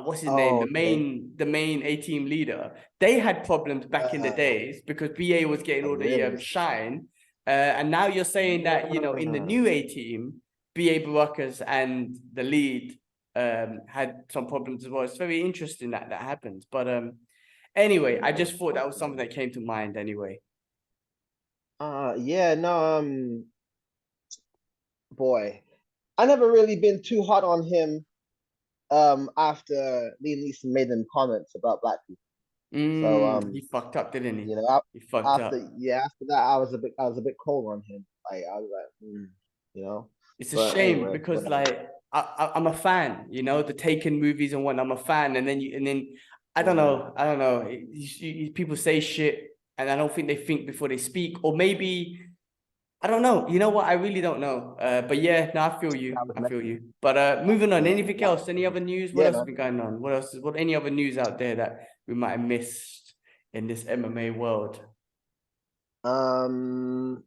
what's his name? Oh, okay. The main A Team leader. They had problems back in the Uh, days because BA was getting oh, all the really? shine. And now you're saying that, in the new A Team, BA Baracus and the lead had some problems as well. It's very interesting that happened. But anyway, I just thought that was something that came to mind anyway. Yeah, no, boy, I never really been too hot on him. After Liam Neeson made them comments about black people, so He fucked up, didn't he? you know, He fucked up. after that, I was a bit cold on him. Like I was like, you know. It's a But shame anyway, because whatever. like I'm a fan, the Taken movies and whatnot. I'm a fan, and then I don't Mm, know. People say shit, and I don't think they think before they speak, or maybe I don't know. You know what? I really don't know. But yeah, no, I feel you. that was I meant feel you. But moving on. yeah, Anything else? Any other news? What yeah, else has man. been going on? What any other news out there that we might have missed in this MMA world? Um,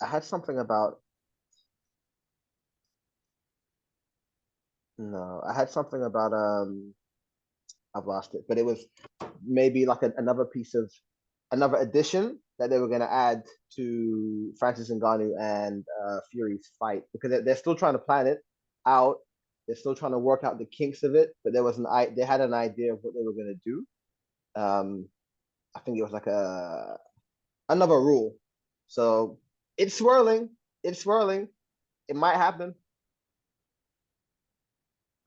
I had something about no, I had something about I've lost it, but it was maybe like another piece of another addition that they were going to add to Francis Ngannou and Fury's fight because they're still trying to plan it out. They're still trying to work out the kinks of it, but they had an idea of what they were going to do. Um, I think it was like another rule. So it's swirling. It's swirling. It might happen.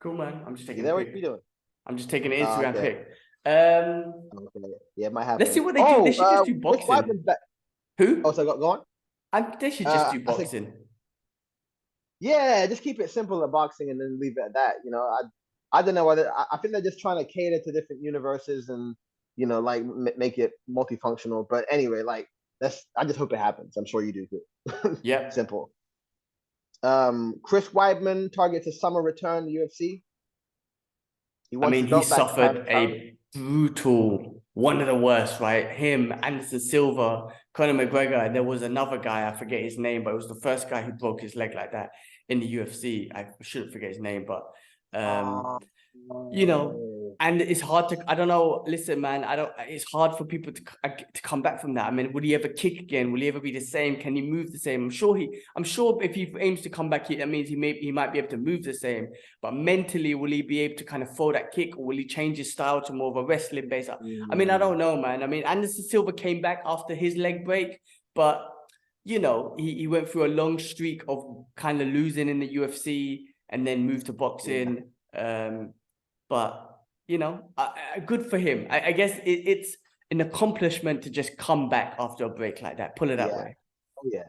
Cool, man. I'm just You taking a there? What you pic. doing? I'm just taking an Oh, Instagram okay. pic. Um, Okay. Yeah, it might let's see happen. what they do. They Oh, should just do Chris boxing. Weidman's back. Oh, Who? so go on. They should just do I think boxing. yeah, just keep it simple at boxing and then leave it at that. You know, I don't know whether I think they're just trying to cater to different universes and like make it multifunctional. But anyway, like that's I just hope it happens. I'm sure you do too. Yep. Simple. Chris Weidman targets a summer return to UFC. He I wants mean, the he belt back suffered apparently. a brutal, one of the worst, right? Him, Anderson Silva, Conor McGregor, and there was another guy, I forget his name, but it was the first guy who broke his leg like that in the UFC. I shouldn't forget his name, but Uh, you know, and it's hard to, I don't know, listen, man, it's hard for people to come back from that. I mean, will he ever kick again? Will he ever be the same? Can he move the same? I'm sure if he aims to come back, that means he might be able to move the same, but mentally, will he be able to kind of throw that kick, or will he change his style to more of a wrestling base? I mean, I don't know, man. I mean, Anderson Silva came back after his leg break, but he went through a long streak of kind of losing in the UFC and then moved to yeah, boxing. But good for him. I guess it's an accomplishment to just come back after a break like that. Put it that yeah, way. oh yeah,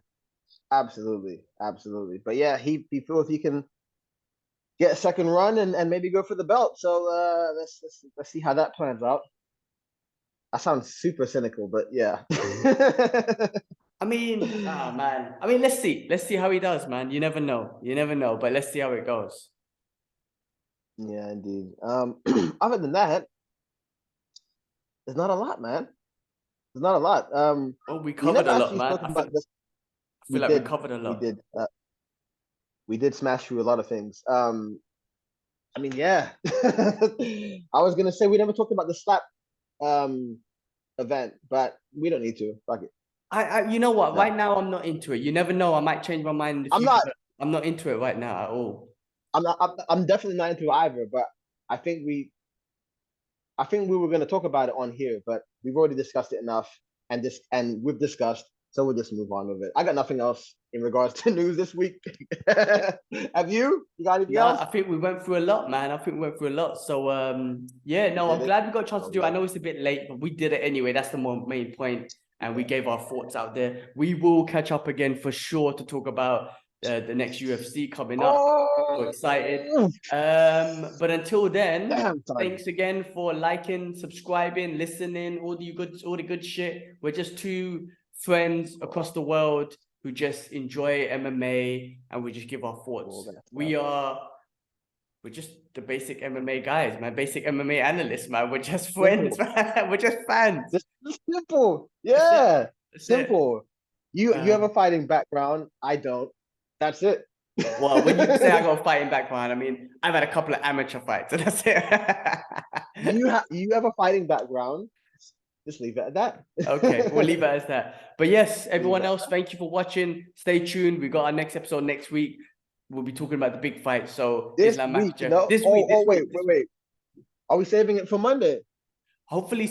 absolutely, absolutely. But yeah, he feels he can get a second run and maybe go for the belt. So let's see how that plans out. I sound super cynical, but yeah. I mean, oh man. I mean, let's see. Let's see how he does, man. You never know. You never know. But let's see how it goes. Yeah, indeed. Other than that, there's not a lot, man. There's not a lot. Well, we We covered never a lot, actually man. spoke about this. I We feel like we did, covered a we lot. did, we did smash through a lot of things. I mean, yeah. I was gonna say we never talked about the slap um event, but we don't need to. Fuck it. You know what? No, Right now, I'm not into it. You never know. I might change my mind in the I'm future, not. but I'm not into it right now at all. I'm not. I'm definitely not into either. But I think we were going to talk about it on here, but we've already discussed it enough, and we've discussed. So we'll just move on with it. I got nothing else in regards to news this week. Have you? You got anything No, else? I think we went through a lot, man. I think we went through a lot. So yeah, no, I'm Did it? glad we got a chance to do it. I Okay. know it's a bit late, but we did it anyway. That's the main point, and we gave our thoughts out there. We will catch up again for sure to talk about the next UFC coming up. So excited. Oh, But until then, damn son. thanks again for liking, subscribing, listening, all the good shit. We're just two friends across the world who just enjoy MMA, and we just give our thoughts. We're just the basic MMA guys, man. Basic MMA analysts, man. We're just friends, man. We're just fans. Just simple. Yeah. That's Simple. it. You have a fighting background. I don't. That's it. Well, when you say I got a fighting background, I mean I've had a couple of amateur fights, and that's it. you have a fighting background. Just leave it at that. Okay, we'll leave it as that. But yes, everyone else, thank you for watching. Stay tuned. We got our next episode next week. We'll be talking about the big fight. So This Islam week, Makhachev. This week. Wait. Are we saving it for Monday? Hopefully,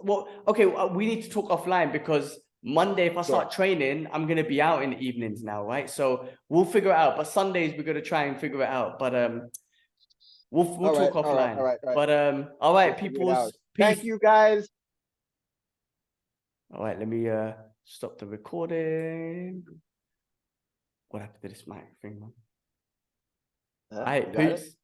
well, okay, we need to talk offline because Monday, if I start training, I'm going to be out in the evenings now, right? So we'll figure it out. But Sundays, we're going to try and figure it out. But we'll talk offline. All right. But all right, peoples. Peace. Thank you, guys. All right, let me stop the recording. What happened to this mic thing, man? All right, peace.